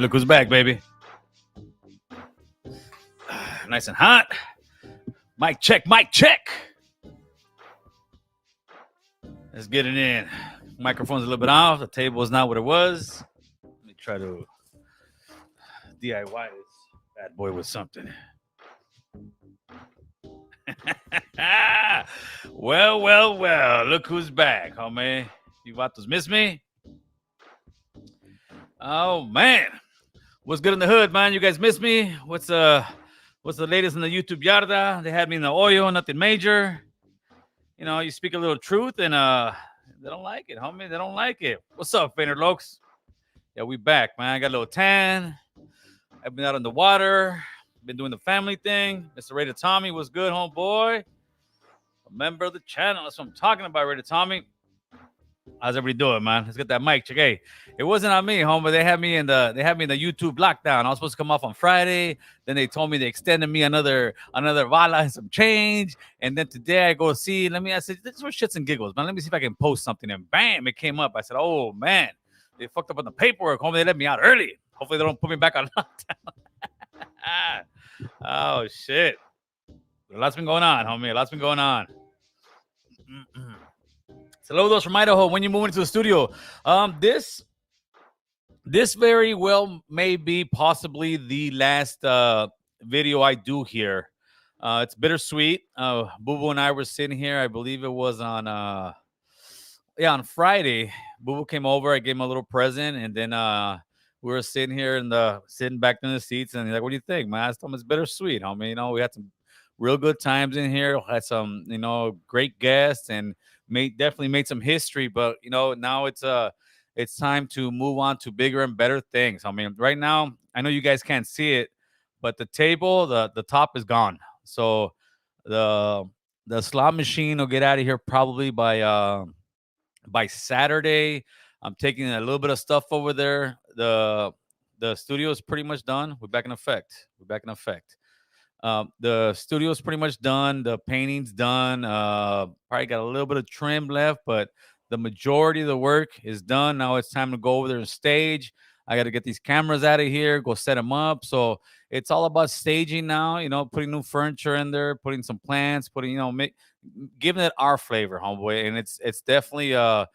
Look who's back, baby. Nice and hot. Mic check, mic check. Let's get it in. Microphone's a little bit off. The table is not what it was. Let me try to DIY this bad boy with something. well. Look who's back, homie. You vatos miss me? Oh man. What's good in the hood, man? You guys miss me? What's the latest in the YouTube yarda? They had me in the oil, nothing major. You know, you speak a little truth and they don't like it, homie. They don't like it. What's up, Fainter Lokes? Yeah, we back, man. I got a little tan. I've been out in the water. Been doing the family thing. Mr. Raider Tommy, what's good, homeboy? A member of the channel. That's what I'm talking about, Raider Tommy. How's everybody doing, man? Let's get that mic check. Hey, it wasn't on me, homie. They had me in the YouTube lockdown. I was supposed to come off on Friday. Then they told me they extended me another vala and some change. And then today I go see. I said, this is for shits and giggles, man. Let me see if I can post something. And bam, it came up. I said, oh man, they fucked up on the paperwork. Homie, they let me out early. Hopefully they don't put me back on lockdown. Oh shit. A lot's been going on, homie. A lot's been going on. Saludos from Idaho. When you move into the studio, this very well may be possibly the last video I do here. It's bittersweet. Boo Boo and I were sitting here. I believe it was on on Friday. Boo Boo came over. I gave him a little present, and then we were sitting here sitting back in the seats, and he's like, "What do you think, man?" I told him it's bittersweet, homie. You know, we had some real good times in here. Had some, great guests, and definitely made some history. But now it's time to move on to bigger and better things. I mean, right now, I know you guys can't see it, but the table, the top is gone. So the slot machine will get out of here probably by Saturday. I'm taking a little bit of stuff over there. The studio is pretty much done. We're back in effect. The studio is pretty much done. The painting's done. Probably got a little bit of trim left, but the majority of the work is done. Now it's time to go over there and stage. I got to get these cameras out of here, go set them up. So it's all about staging now, putting new furniture in there, putting some plants, giving it our flavor, homeboy. And it's definitely a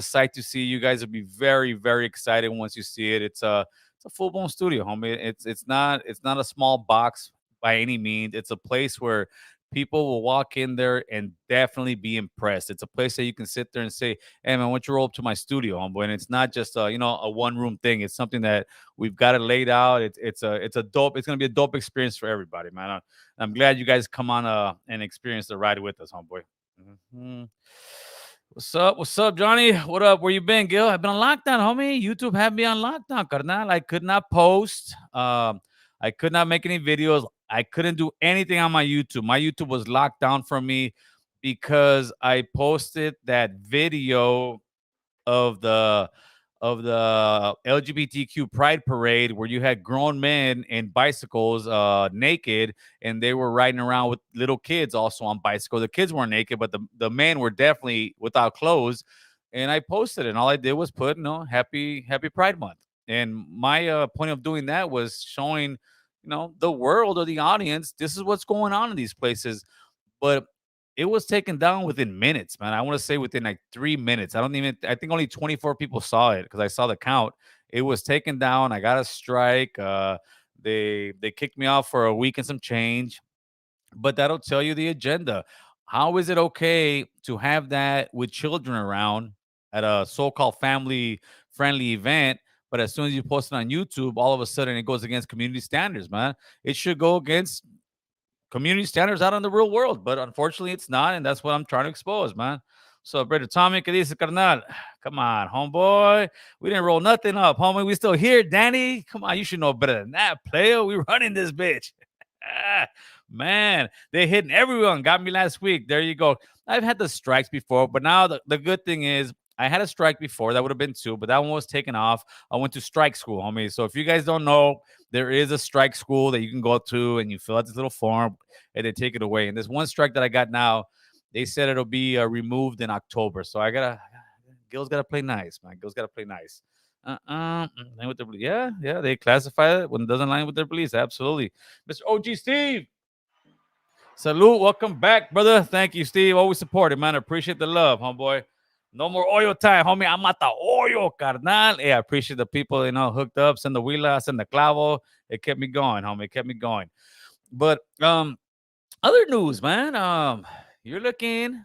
sight to see. You guys will be very, very excited once you see it. It's a full-blown studio, homie. It's not a small box by any means. It's a place where people will walk in there and definitely be impressed. It's a place that you can sit there and say, "Hey, man, why don't you roll up to my studio, homeboy?" And it's not just a one-room thing. It's something that we've got it laid out. It's gonna be a dope experience for everybody, man. I'm glad you guys come on and experience the ride with us, homeboy. Mm-hmm. What's up, Johnny? What up? Where you been, Gil? I've been on lockdown, homie. YouTube had me on lockdown, carnal. I could not post. I could not make any videos. I couldn't do anything on my YouTube. My YouTube was locked down for me because I posted that video of the LGBTQ pride parade where you had grown men in bicycles naked, and they were riding around with little kids also on bicycles. The kids weren't naked, but the men were definitely without clothes. And I posted it, and all I did was put happy Pride Month. And my point of doing that was showing the world or the audience, this is what's going on in these places. But it was taken down within minutes, man. I want to say within like 3 minutes. I think only 24 people saw it because I saw the count. It was taken down. I got a strike. They kicked me off for a week and some change. But that'll tell you the agenda. How is it okay to have that with children around at a so-called family-friendly event? But as soon as you post it on YouTube, all of a sudden it goes against community standards, man. It should go against community standards out in the real world, but unfortunately it's not, and that's what I'm trying to expose, man. So, brother Tommy, ¿qué dice, carnal? Come on, homeboy. We didn't roll nothing up, homie. We still here, Danny. Come on, you should know better than that, player. We running this bitch. Man, they hitting everyone. Got me last week. There you go. I've had the strikes before, but now the good thing is I had a strike before. That would have been 2, but that one was taken off. I went to strike school, homie. So if you guys don't know, there is a strike school that you can go to, and you fill out this little form, and they take it away. And this one strike that I got now, they said it'll be removed in October. So Gil's got to play nice, man. Gil's got to play nice. Line with their beliefs. Yeah, yeah, they classify it when it doesn't line with their beliefs. Absolutely. Mr. OG Steve, salute. Welcome back, brother. Thank you, Steve. Always support it, man. Appreciate the love, homeboy. No more oil time, homie. I'm at the oil, carnal. Yeah, I appreciate the people, hooked up. Send the wheela, send the clavo. It kept me going, homie. It kept me going. But other news, man. You're looking.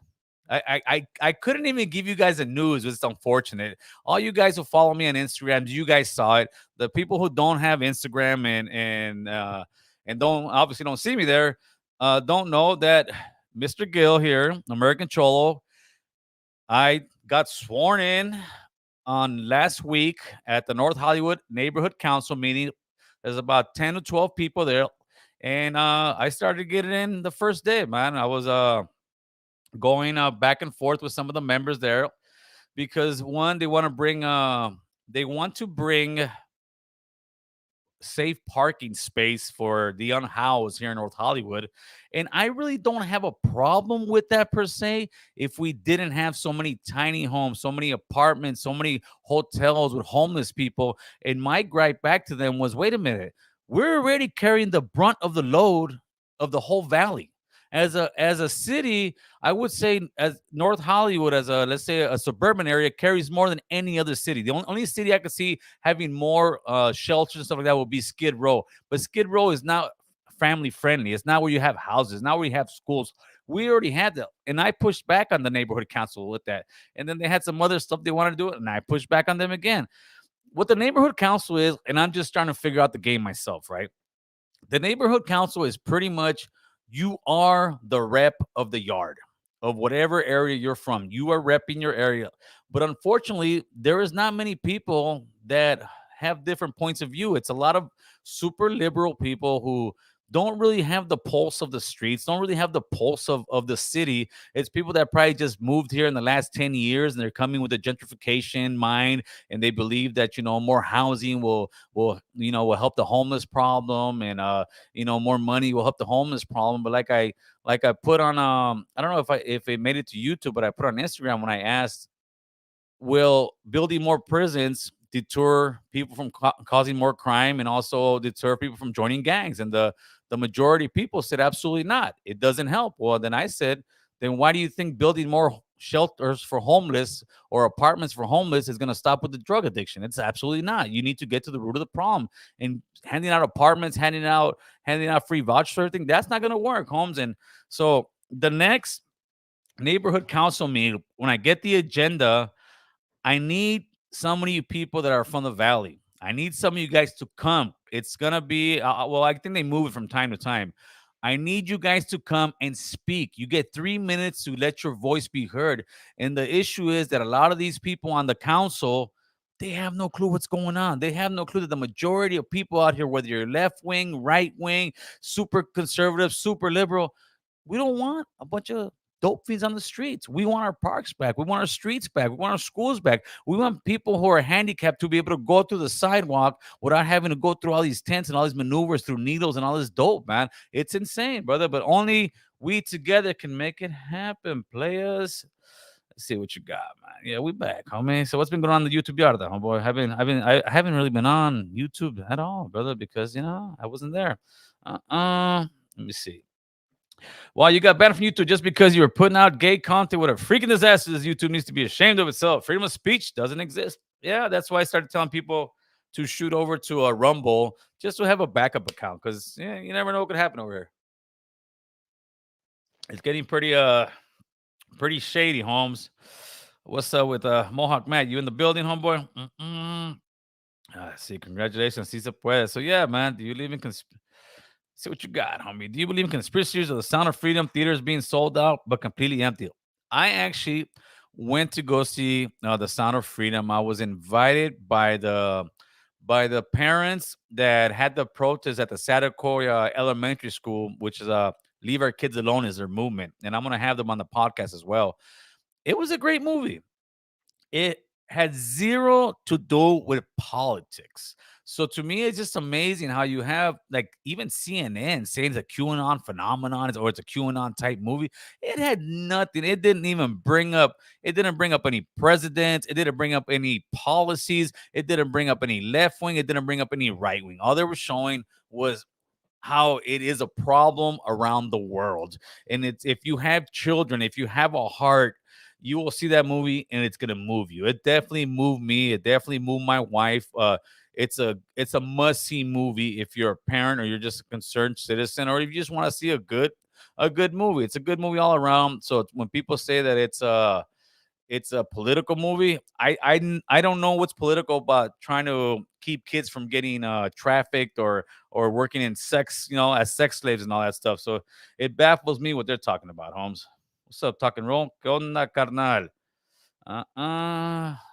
I couldn't even give you guys the news. It's unfortunate. All you guys who follow me on Instagram, you guys saw it. The people who don't have Instagram and don't obviously don't see me there, don't know that Mr. Gill here, American Cholo, I got sworn in on last week at the North Hollywood Neighborhood Council meeting. There's about 10 to 12 people there. And I started getting in the first day, man. I was going back and forth with some of the members there because one, they want to bring safe parking space for the unhoused here in North Hollywood. And I really don't have a problem with that per se if we didn't have so many tiny homes, so many apartments, so many hotels with homeless people. And my gripe back to them was, wait a minute, we're already carrying the brunt of the load of the whole valley. As a city, I would say as North Hollywood, as a let's say a suburban area, carries more than any other city. The only city I could see having more shelters and stuff like that would be Skid Row. But Skid Row is not family friendly. It's not where you have houses. Not where you have schools. We already had that, and I pushed back on the neighborhood council with that. And then they had some other stuff they wanted to do, and I pushed back on them again. What the neighborhood council is, and I'm just trying to figure out the game myself, right? The neighborhood council is pretty much you are the rep of the yard of whatever area you're from. You are repping your area. But unfortunately, there is not many people that have different points of view. It's a lot of super liberal people who don't really have the pulse of the streets, don't really have the pulse of the city. It's people that probably just moved here in the last 10 years and they're coming with a gentrification mind and they believe that, more housing will help the homeless problem and more money will help the homeless problem. But like I put on I don't know if it made it to YouTube, but I put on Instagram when I asked, will building more prisons deter people from causing more crime and also deter people from joining gangs? And the majority of people said absolutely not. It doesn't help. Well, then I said, then why do you think building more shelters for homeless or apartments for homeless is going to stop with the drug addiction? It's absolutely not. You need to get to the root of the problem. And handing out apartments, handing out free vouchers, everything, that's not going to work, Holmes. And so the next neighborhood council meeting, when I get the agenda, I need some of you people that are from the valley. I need some of you guys to come. It's gonna be well. I think they move it from time to time. I need you guys to come and speak. You get 3 minutes to let your voice be heard. And the issue is that a lot of these people on the council, they have no clue what's going on. They have no clue that the majority of people out here, whether you're left wing, right wing, super conservative, super liberal, we don't want a bunch of dope fiends on the streets. We want our parks back. We want our streets back. We want our schools back. We want people who are handicapped to be able to go through the sidewalk without having to go through all these tents and all these maneuvers through needles and all this dope, man. It's insane, brother. But only we together can make it happen, players. Let's see what you got, man. Yeah, we back, homie. So what's been going on in the YouTube yard, though, homeboy? I haven't really been on YouTube at all, brother, because I wasn't there. Let me see. Well, you got banned from YouTube just because you were putting out gay content. What a freaking disaster this YouTube needs to be ashamed of itself. Freedom of speech doesn't exist. Yeah, that's why I started telling people to shoot over to a Rumble just to have a backup account because you never know what could happen over here. It's getting pretty shady, Holmes. What's up with Mohawk Matt? You in the building, homeboy? See, congratulations. Si se puede. So yeah, man. Do you believe in see what you got, homie? Do you believe in conspiracies of the Sound of Freedom theaters being sold out but completely empty? I actually went to go see the Sound of Freedom. I was invited by the parents that had the protest at the Satakoya Elementary School, which is Leave Our Kids Alone is their movement, and I'm gonna have them on the podcast as well. It was a great movie. It had zero to do with politics. So to me, it's just amazing how you have like even CNN saying the QAnon phenomenon or it's a QAnon type movie. It had nothing. It didn't even bring up. It didn't bring up any presidents. It didn't bring up any policies. It didn't bring up any left wing. It didn't bring up any right wing. All they were showing was how it is a problem around the world. And it's if you have children, if you have a heart, you will see that movie and it's gonna move you. It definitely moved me. It definitely moved my wife. It's a must see movie if you're a parent or you're just a concerned citizen or if you just want to see a good movie. It's a good movie all around. So when people say that it's a political movie. I don't know what's political about trying to keep kids from getting trafficked or working in sex, as sex slaves and all that stuff. So it baffles me what they're talking about, Holmes. What's up, talking roll? ¿Qué onda, carnal?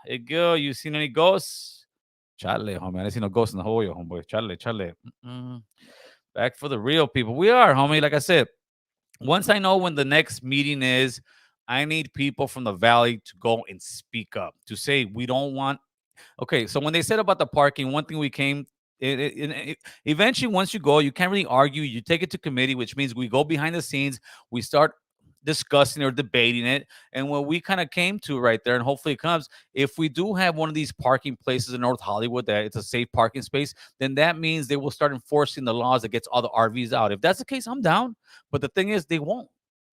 Hey, girl, you seen any ghosts? Chale, homie. I didn't see no ghosts in the whole, homeboy. Chale, chale. Mm-mm. Back for the real people. We are, homie. Like I said, once I know when the next meeting is, I need people from the valley to go and speak up to say we don't want. Okay, so when they said about the parking, one thing we came. Eventually, once you go, you can't really argue. You take it to committee, which means we go behind the scenes. We start discussing or debating it. And what we kind of came to right there, and hopefully it comes, if we do have one of these parking places in North Hollywood that it's a safe parking space, then that means they will start enforcing the laws that gets all the RVs out. If that's the case, I'm down. But the thing is, they won't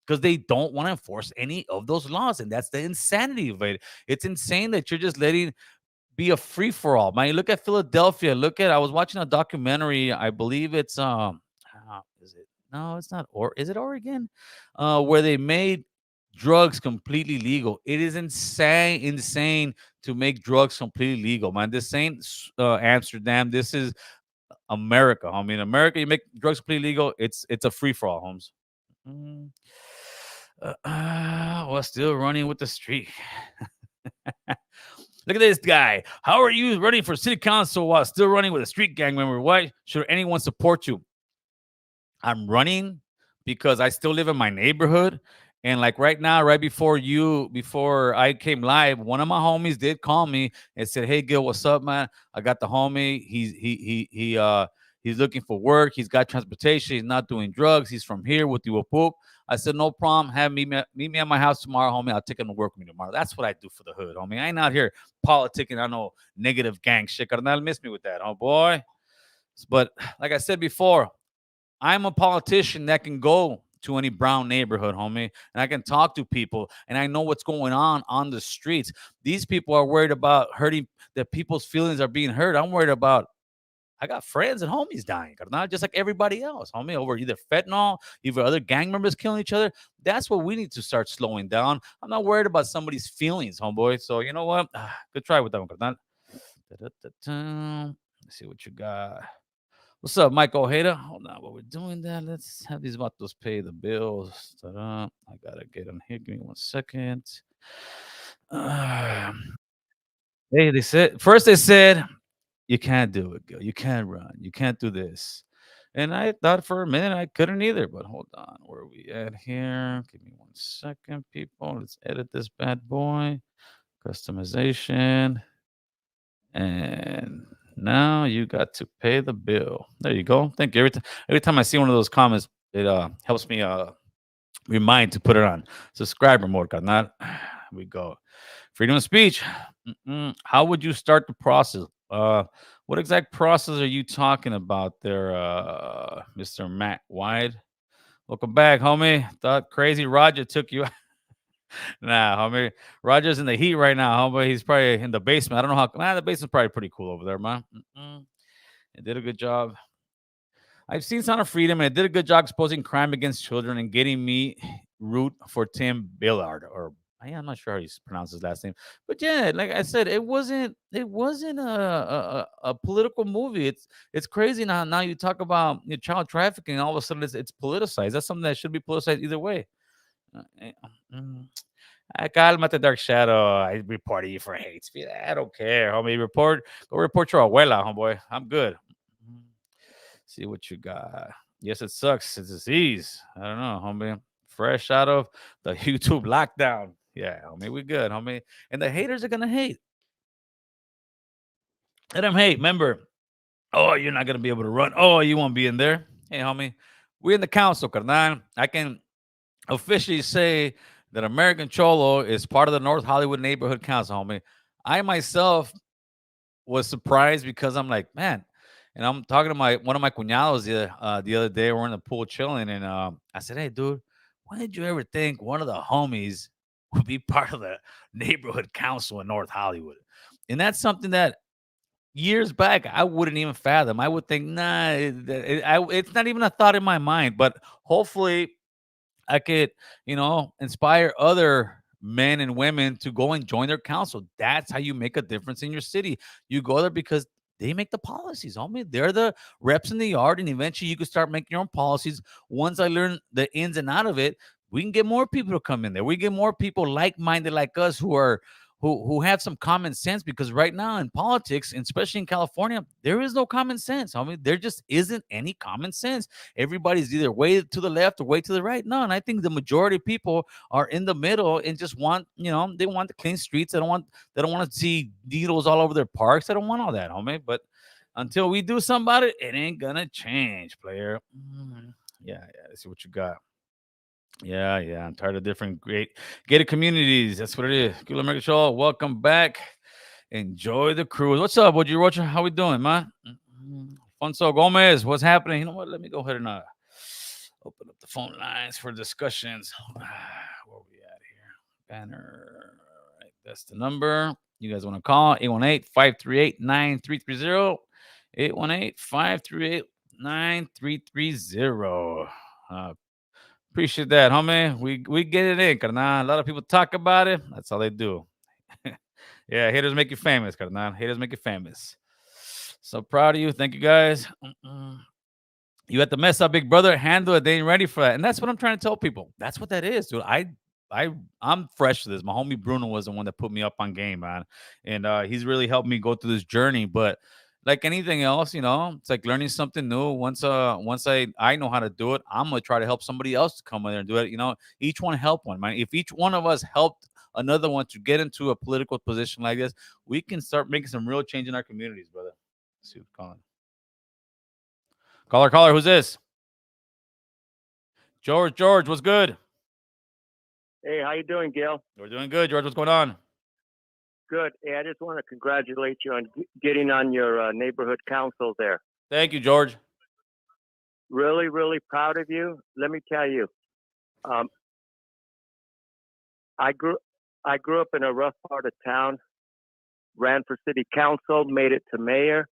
because they don't want to enforce any of those laws. And that's the insanity of it. It's insane that you're just letting be a free for all. Man, you look at Philadelphia. I was watching a documentary. I believe it's is it no, it's not or is it Oregon? Where they made drugs completely legal. It is insane to make drugs completely legal, man. This ain't Amsterdam. This is America. I mean, America, you make drugs completely legal. It's a free for all, Holmes. Mm. Well, still running with the streak. Look at this guy. How are you running for city council while still running with a street gang member? Why should anyone support you? I'm running because I still live in my neighborhood. And like right now, before I came live, one of my homies did call me and said, "Hey Gil, what's up, man? I got the homie. He's looking for work. He's got transportation. He's not doing drugs. He's from here with you, poop." I said, "No problem. Meet me at my house tomorrow, homie. I'll take him to work with me tomorrow." That's what I do for the hood, homie. I ain't out here politicking. I know negative gang shit. Carnal, miss me with that, oh boy. But like I said before, I'm a politician that can go to any brown neighborhood, homie, and I can talk to people and I know what's going on the streets. These people are worried about hurting that people's feelings are being hurt. I'm worried about I got friends and homies dying, carnal, just like everybody else, homie, over either fentanyl, either other gang members killing each other. That's what we need to start slowing down. I'm not worried about somebody's feelings, homeboy. So you know what? Good try with that one, carnal. Let's see what you got. What's up, Mike Ojeda? Hold on, while we're doing that, let's have these vatos pay the bills. Ta-da. I gotta get on here. Give me 1 second. Uh, hey, they said you can't do it, Gil. You can't run. You can't do this. And I thought for a minute I couldn't either. But hold on, where are we at here? Give me 1 second, people. Let's edit this bad boy. Customization. And now you got to pay the bill. There you go. Thank you. Every time I see one of those comments, it helps me remind to put it on subscriber mode. Carnal. We go. Freedom of speech. How would you start the process? What exact process are you talking about there, Mr. Matt Wide? Welcome back, homie. Thought Crazy Roger took you. Nah, homie. Roger's in the heat right now, homie. He's probably in the basement. I don't know how. The basement's probably pretty cool over there, man. It did a good job. I've seen Sound of Freedom, and it did a good job exposing crime against children and getting me root for Tim Billard, or I'm not sure how you pronounce his last name, but yeah, like I said, it wasn't a political movie. It's crazy now. Now you talk about child trafficking, all of a sudden it's politicized. That's something that should be politicized either way. Mm. Cálmate, Dark Shadow. I reported you for hate speech. I don't care, homie. Go report your abuela, homeboy. I'm good. Mm. See what you got. Yes, it sucks. It's disease. I don't know, homie. Fresh out of the YouTube lockdown. Yeah, homie, we good, homie. And the haters are gonna hate. Let them hate. Remember, Oh, you're not gonna be able to run. Oh, you won't be in there. Hey, homie, we're in the council, carnal. I can officially say that American Cholo is part of the North Hollywood Neighborhood Council, homie. I myself was surprised because I'm like, man, and I'm talking to my one of my cuñados the other day. We're in the pool chilling, and I said, hey, dude, when did you ever think one of the homies would be part of the neighborhood council in North Hollywood? And that's something that years back I wouldn't even fathom. I would think, nah, it's not even a thought in my mind. But hopefully, I could, inspire other men and women to go and join their council. That's how you make a difference in your city. You go there because they make the policies, homie. They're the reps in the yard, and eventually you can start making your own policies. Once I learn the ins and out of it, we can get more people to come in there. We get more people like-minded like us who have some common sense, because right now in politics, and especially in California, there is no common sense. I mean, there just isn't any common sense. Everybody's either way to the left or way to the right. No, and I think the majority of people are in the middle and just want, they want the clean streets. They don't want to see needles all over their parks. They don't want all that, homie. But until we do something about it, it ain't gonna change, player. Yeah. Let's see what you got. Yeah. I'm tired of different great gated communities. That's what it is. Good American Show. Welcome back. Enjoy the cruise. What's up? What you watching? How we doing, man? Fonso Gomez, what's happening? You know what? Let me go ahead and open up the phone lines for discussions. Where we at here? Banner. All right, that's the number. You guys want to call 818-538-9330. 818-538-9330. Appreciate that, homie. We get it in, carnal. A lot of people talk about it. That's all they do. Yeah, haters make you famous, carnal. Haters make you famous. So proud of you. Thank you, guys. You had to mess up, big brother. Handle it. They ain't ready for that. And that's what I'm trying to tell people. That's what that is, dude. I'm fresh to this. My homie Bruno was the one that put me up on game, man. And he's really helped me go through this journey. But like anything else, it's like learning something new. Once I know how to do it, I'm gonna try to help somebody else to come in there and do it. Each one help one, man. If each one of us helped another one to get into a political position like this, we can start making some real change in our communities, brother. Let's see who's calling. Caller, who's this? George, what's good? Hey, how you doing, Gail? We're doing good, George. What's going on? Good. Hey, I just want to congratulate you on getting on your neighborhood council there. Thank you, George. Really, really proud of you. Let me tell you, um, I grew I grew up in a rough part of town. Ran for city council, made it to mayor,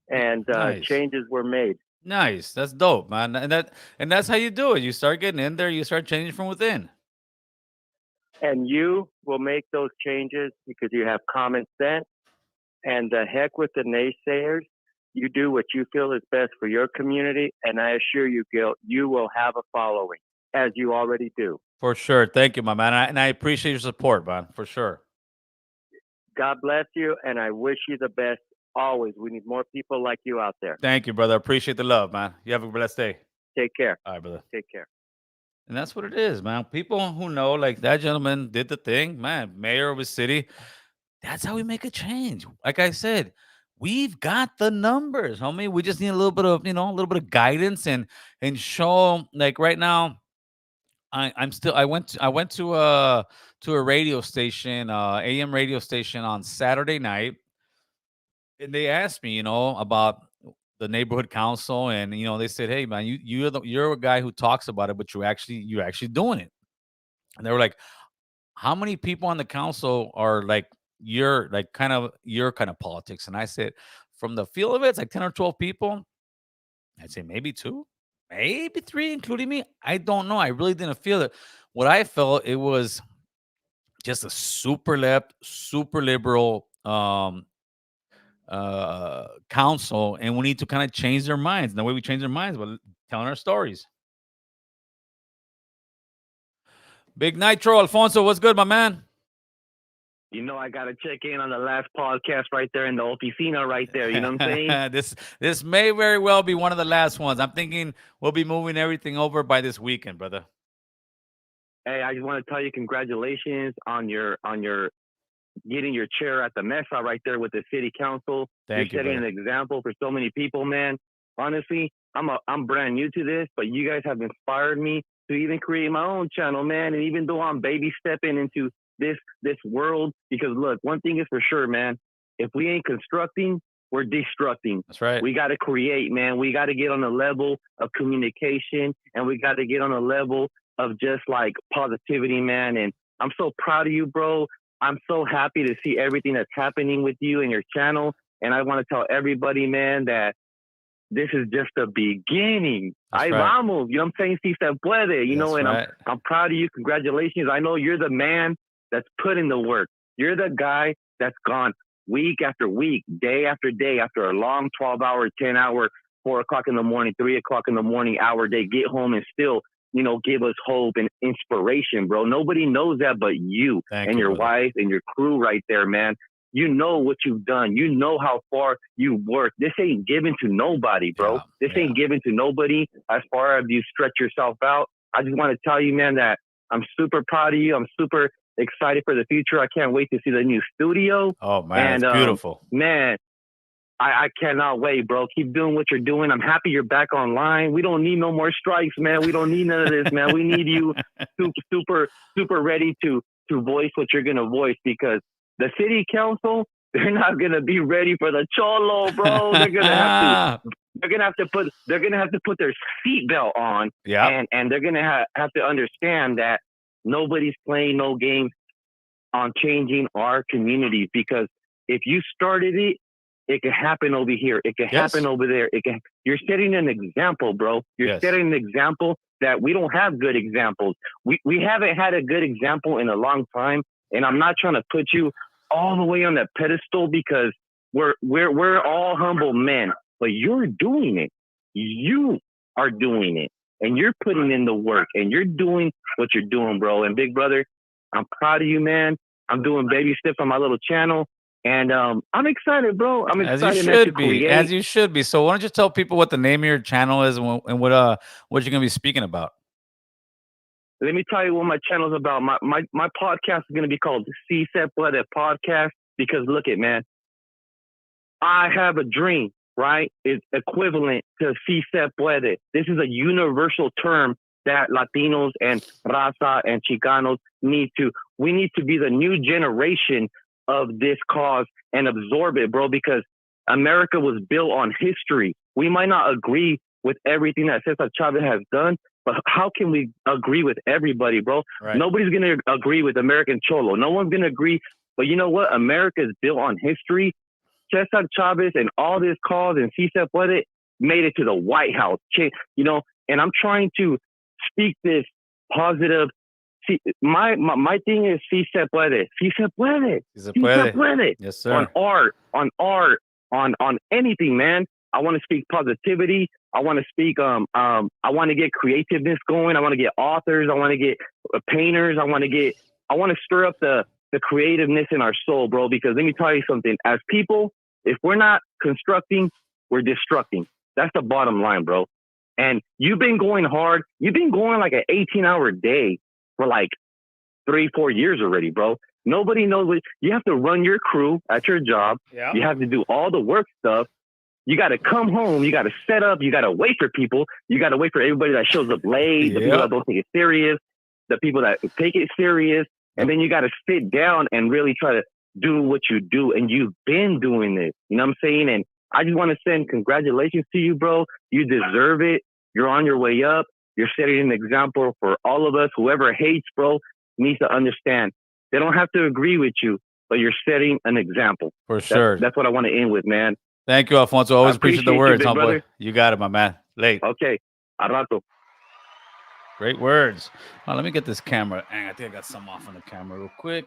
and Nice. changes were made. Nice. That's dope, man. And that's how you do it. You start getting in there, you start changing from within. And you will make those changes because you have common sense. And the heck with the naysayers. You do what you feel is best for your community, and I assure you, Gil, you will have a following, as you already do. For sure. Thank you, my man. And I appreciate your support, man. For sure. God bless you, and I wish you the best always. We need more people like you out there. Thank you, brother. Appreciate the love, man. You have a blessed day. Take care. All right, brother. Take care. And that's what it is, man. People who know, like that gentleman did the thing, man, mayor of a city. That's how we make a change. Like I said, we've got the numbers, homie. We just need a little bit of, a little bit of guidance and show. Like right now, I'm still. I went to a radio station, AM radio station on Saturday night, and they asked me, about the neighborhood council, and they said, "Hey, man, you're a guy who talks about it, but you're actually doing it." And they were like, how many people on the council are like your kind of politics? And I said, from the feel of it, it's like 10 or 12 people. I'd say maybe two, maybe three, including me. I don't know. I really didn't feel it. What I felt, it was just a super left, super liberal council, and we need to kind of change their minds. And the way we change their minds, but telling our stories. Big Nitro, Alfonso, what's good, my man? I got to check in on the last podcast right there in the oficina right there. You know what I'm saying? This may very well be one of the last ones. I'm thinking we'll be moving everything over by this weekend, brother. Hey, I just want to tell you congratulations on your getting your chair at the mesa right there with the city council. Thank you, You're setting brother. an example for so many people, man. Honestly, I'm brand new to this, but you guys have inspired me to even create my own channel, man. And even though I'm baby stepping into this world, because look, one thing is for sure, man. If we ain't constructing, we're destructing. That's right. We got to create, man. We got to get on the level of communication, and we got to get on a level of just like positivity, man. And I'm so proud of you, bro. I'm so happy to see everything that's happening with you and your channel. And I want to tell everybody, man, that this is just the beginning. That's Ahí right. vamos. You know what I'm saying? Si se puede, you know, That's and right. I'm proud of you. Congratulations. I know you're the man that's put in the work. You're the guy that's gone week after week, day after day, after a long 12-hour, 10-hour, 4 o'clock in the morning, 3 o'clock in the morning, hour day, get home and still, you know, give us hope and inspiration, bro. Nobody knows that but you Thank and you, your brother. wife and your crew right there, man. You know what you've done. You know how far you work. This ain't given to nobody, bro. Yeah, This yeah. ain't given to nobody as far as you stretch yourself out. I just want to tell you, man, that I'm super proud of you. I'm super excited for the future. I can't wait to see the new studio. Oh man, And it's beautiful. man, I cannot wait, bro. Keep doing what you're doing. I'm happy you're back online. We don't need no more strikes, man. We don't need none of this, man. We need you super ready to voice what you're gonna voice, because the city council, they're not gonna be ready for the cholo, bro. They're gonna have to put their seatbelt on, Yeah. and they're gonna have to understand that nobody's playing no games on changing our communities, because if you started it, it can happen over here. It can Yes. happen over there. You're setting an example, bro. You're Yes. setting an example that we don't have good examples. We haven't had a good example in a long time. And I'm not trying to put you all the way on that pedestal, because we're all humble men, but you're doing it. You are doing it, and you're putting in the work, and you're doing what you're doing, bro. And big brother, I'm proud of you, man. I'm doing baby steps on my little channel. And I'm excited, bro. I'm As you excited, man, to should be. As create. you should be. So why don't you tell people what the name of your channel is and what you're gonna be speaking about? Let me tell you what my channel is about. My podcast is going to be called Si Se Puede Podcast, because look it, man. I have a dream, right? It's equivalent to Si Se Puede. This is a universal term that Latinos and Raza and Chicanos we need to be the new generation of this cause and absorb it, bro, because America was built on history. We might not agree with everything that Cesar Chavez has done, but how can we agree with everybody, bro? Right. Nobody's going to agree with American Cholo. No one's going to agree. But you know what? America is built on history. Cesar Chavez and all this cause and Si Se Puede made it to the White House. You know, and I'm trying to speak this positive. See, my thing is Si Se Puede. Si Se Puede. Si se Si puede. Se Puede. Yes, sir. On art, on anything, man. I want to speak positivity. I want to speak. I want to get creativeness going. I want to get authors. I want to get painters. I want to stir up the creativeness in our soul, bro. Because let me tell you something. As people, if we're not constructing, we're destructing. That's the bottom line, bro. And you've been going hard. You've been going like an 18-hour day for like 3-4 years already, bro. Nobody knows what you have to run your crew at your job. Yeah. You have to do all the work stuff. You got to come home. You got to set up. You got to wait for people. You got to wait for everybody that shows up late, the people that don't take it serious, the people that take it serious. And then you got to sit down and really try to do what you do. And you've been doing this. You know what I'm saying? And I just want to send congratulations to you, bro. You deserve it. You're on your way up. You're setting an example for all of us. Whoever hates, bro, needs to understand. They don't have to agree with you, but you're setting an example. For sure. That's what I want to end with, man. Thank you, Alfonso. Always appreciate the words, you, huh, brother. boy? You got it, my man. Late. Okay. A rato. Great words. Let me get this camera. I think I got some off on the camera real quick.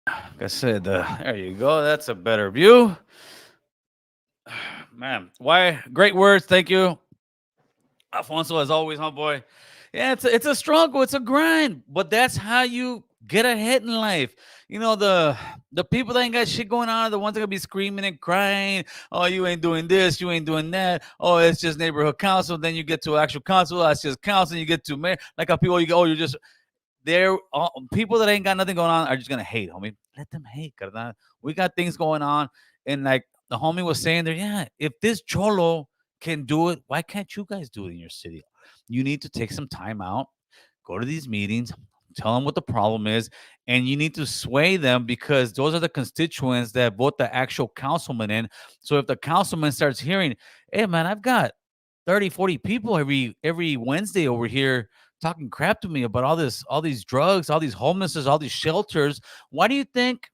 Like I said, there you go. That's a better view. Man, why? Great words. Thank you, Alfonso, as always, huh, boy? Yeah, it's a struggle. It's a grind, but that's how you Get ahead in life. The people that ain't got shit going on are the ones that gonna be screaming and crying. Oh, you ain't doing this, you ain't doing that. Oh, it's just neighborhood council. Then you get to actual council. That's just council. You get to mayor. Like how people you go, oh, you're just there. People that ain't got nothing going on are just gonna hate, homie. Let them hate, carnal. We got things going on, and like the homie was saying there, yeah. If this cholo can do it, why can't you guys do it in your city? You need to take some time out, go to these meetings, tell them what the problem is, and you need to sway them because those are the constituents that vote the actual councilman in. So if the councilman starts hearing, hey man, I've got 30, 40 people every Wednesday over here talking crap to me about all these drugs, all these homelessness, all these shelters. Why do you think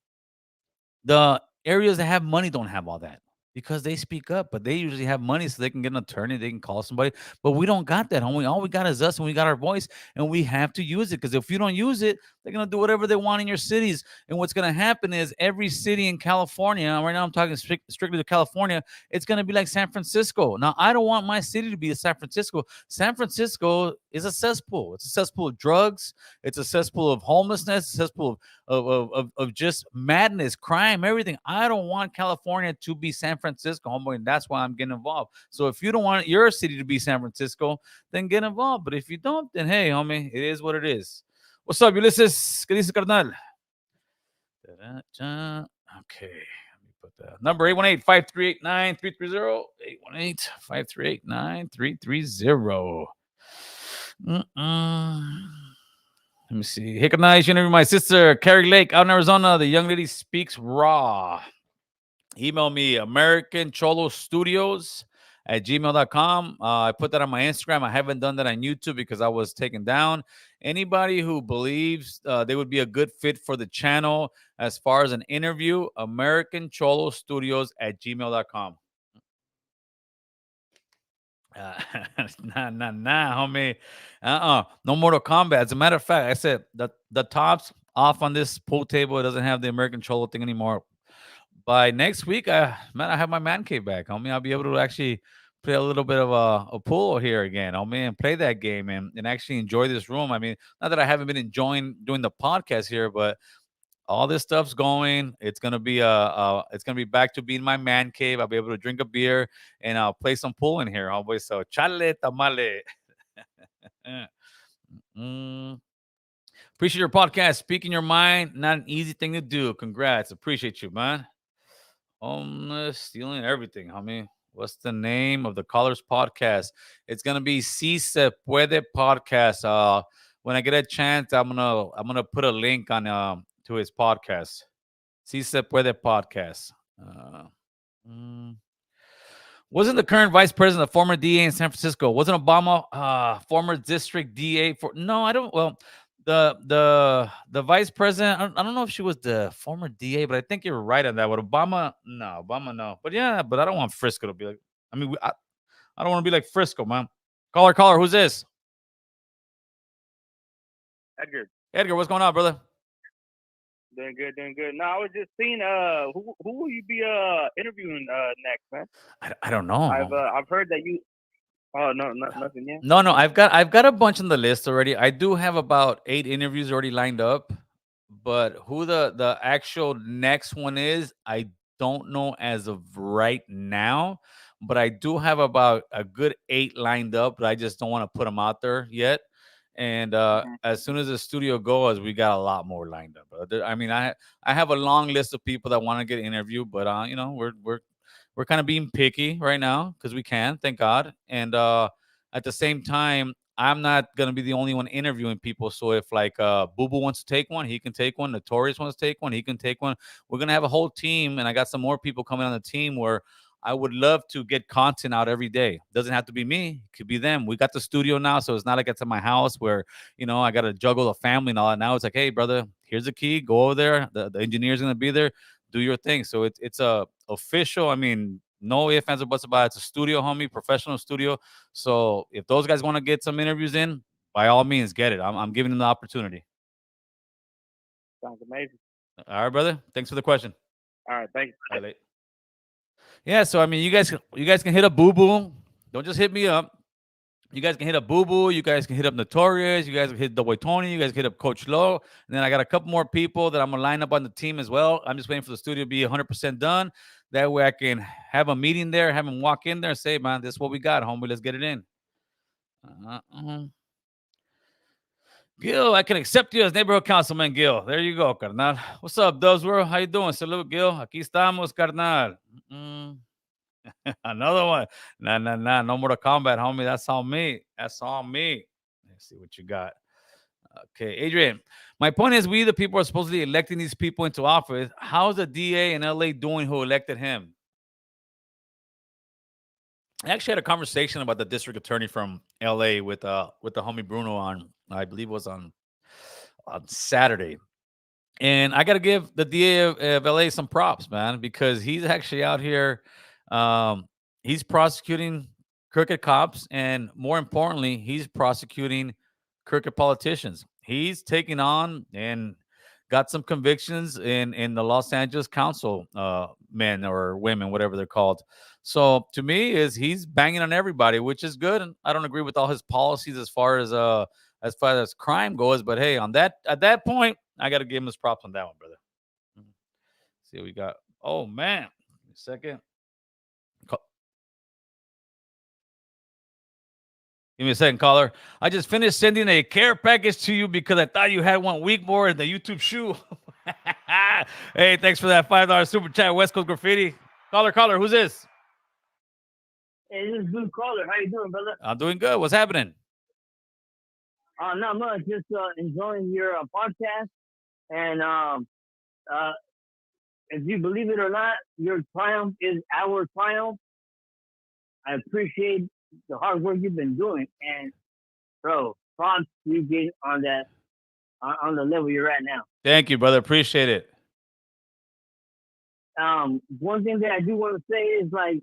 the areas that have money don't have all that? Because they speak up, but they usually have money so they can get an attorney, they can call somebody. But we don't got that, homie. All we got is us, and we got our voice, and we have to use it. Because if you don't use it, they're gonna do whatever they want in your cities. And what's gonna happen is every city in California, right now I'm talking strictly to California, it's gonna be like San Francisco. Now, I don't want my city to be a San Francisco. San Francisco is a cesspool. It's a cesspool of drugs. It's a cesspool of homelessness. A cesspool of just madness, crime, everything. I don't want California to be San Francisco, homeboy, and that's why I'm getting involved. So if you don't want your city to be San Francisco, then get involved. But if you don't, then hey, homie, it is what it is. What's up, Ulysses? ¿Qué dice, carnal? Okay, let me put that number 818-538-9330. 818-538-9330. Let me see. Hey, good night. You interview my sister, Carrie Lake, out in Arizona. The young lady speaks raw. Email me, American Cholo Studios at gmail.com. I put that on my Instagram. I haven't done that on YouTube because I was taken down. Anybody who believes they would be a good fit for the channel as far as an interview, American Cholo Studios at gmail.com. Nah, homie. No Mortal Kombat. As a matter of fact, I said the top's off on this pool table. It doesn't have the American Cholo thing anymore. By next week, I have my man cave back, homie. I'll be able to actually play a little bit of a pool here again, homie, and play that game and actually enjoy this room. I mean, not that I haven't been enjoying doing the podcast here, but all this stuff's going. It's gonna be back to being my man cave. I'll be able to drink a beer and I'll play some pool in here, homeboy. So chale tamale. Mm. Appreciate your podcast. Speaking your mind, not an easy thing to do. Congrats. Appreciate you, man. Homeless, stealing everything, homie. What's the name of the Callers podcast? It's gonna be Si Se Puede podcast. When I get a chance, I'm gonna put a link on to his podcast. Si Se Puede podcast. Uh, mm. Wasn't the current vice president a former DA in San Francisco? Wasn't Obama former district DA for? No, I don't. Well, the vice president. I don't know if she was the former DA, but I think you're right on that. With Obama, no, Obama, no. But yeah, but I don't want Frisco to be like. I mean, I don't want to be like Frisco, man. Caller, who's this? Edgar. Edgar, what's going on, brother? Doing good, doing good. No, I was just seeing who will you be interviewing next, man? I don't know. I've heard that you. Oh no, nothing yet. No, I've got a bunch on the list already. I do have about 8 interviews already lined up, but who the actual next one is, I don't know as of right now. But I do have about a good 8 lined up, but I just don't want to put them out there yet. And as soon as the studio goes, we got a lot more lined up. I mean, I have a long list of people that want to get interviewed, but we're kind of being picky right now because we can, thank God. And at the same time, I'm not gonna be the only one interviewing people. So if like Boo Boo wants to take one, he can take one. Notorious wants to take one, he can take one. We're gonna have a whole team, and I got some more people coming on the team where I would love to get content out every day. Doesn't have to be me, it could be them. We got the studio now, so it's not like it's at my house where I gotta juggle the family and all that. Now it's like, hey brother, here's the key, go over there. The engineer's gonna be there, do your thing. So it's a official. I mean, no ifs, ands, or buts about it. It's a studio, homie, professional studio. So if those guys want to get some interviews in, by all means, get it. I'm giving them the opportunity. Sounds amazing. All right, brother. Thanks for the question. All right, thank you. All right, yeah. So I mean, you guys can hit a Boo Boo. Don't just hit me up. You guys can hit up Boo Boo. You guys can hit up Notorious. You guys can hit Double Tony. You guys can hit up Coach Low. And then I got a couple more people that I'm gonna line up on the team as well. I'm just waiting for the studio to be 100% done. That way I can have a meeting there, have them walk in there, and say, "Man, this is what we got, homie. Let's get it in." Uh-uh. Gil, I can accept you as neighborhood councilman, Gil. There you go, carnal. What's up, Dubs World? How you doing? Salute, Gil. Aquí estamos, carnal. Mm. Another one. Nah, nah, nah. No more to combat, homie. That's on me. That's on me. Let's see what you got. Okay, Adrian. My point is, we the people are supposedly electing these people into office. How's the DA in LA doing who elected him? I actually had a conversation about the district attorney from LA with the homie Bruno on, I believe it was on Saturday. And I got to give the DA of LA some props, man, because he's actually out here. Um, he's prosecuting crooked cops, and more importantly, he's prosecuting crooked politicians. He's taking on and got some convictions in the Los Angeles Council, men or women, whatever they're called. So to me, is he's banging on everybody, which is good. And I don't agree with all his policies as far as crime goes. But hey, on that at that point, I got to give him his props on that one, brother. See what we got. Oh man, a second. Give me a second, caller. I just finished sending a care package to you because I thought you had 1 week more in the YouTube shoe. Hey, thanks for that $5 super chat, West Coast Graffiti. Caller, who's this? Hey, this is Blue Caller. How you doing, brother? I'm doing good. What's happening? Not much. Just enjoying your podcast. And if you believe it or not, your triumph is our triumph. I appreciate the hard work you've been doing, and bro, props you get on that on the level you're at now. Thank you, brother. Appreciate it. One thing that I do want to say is like,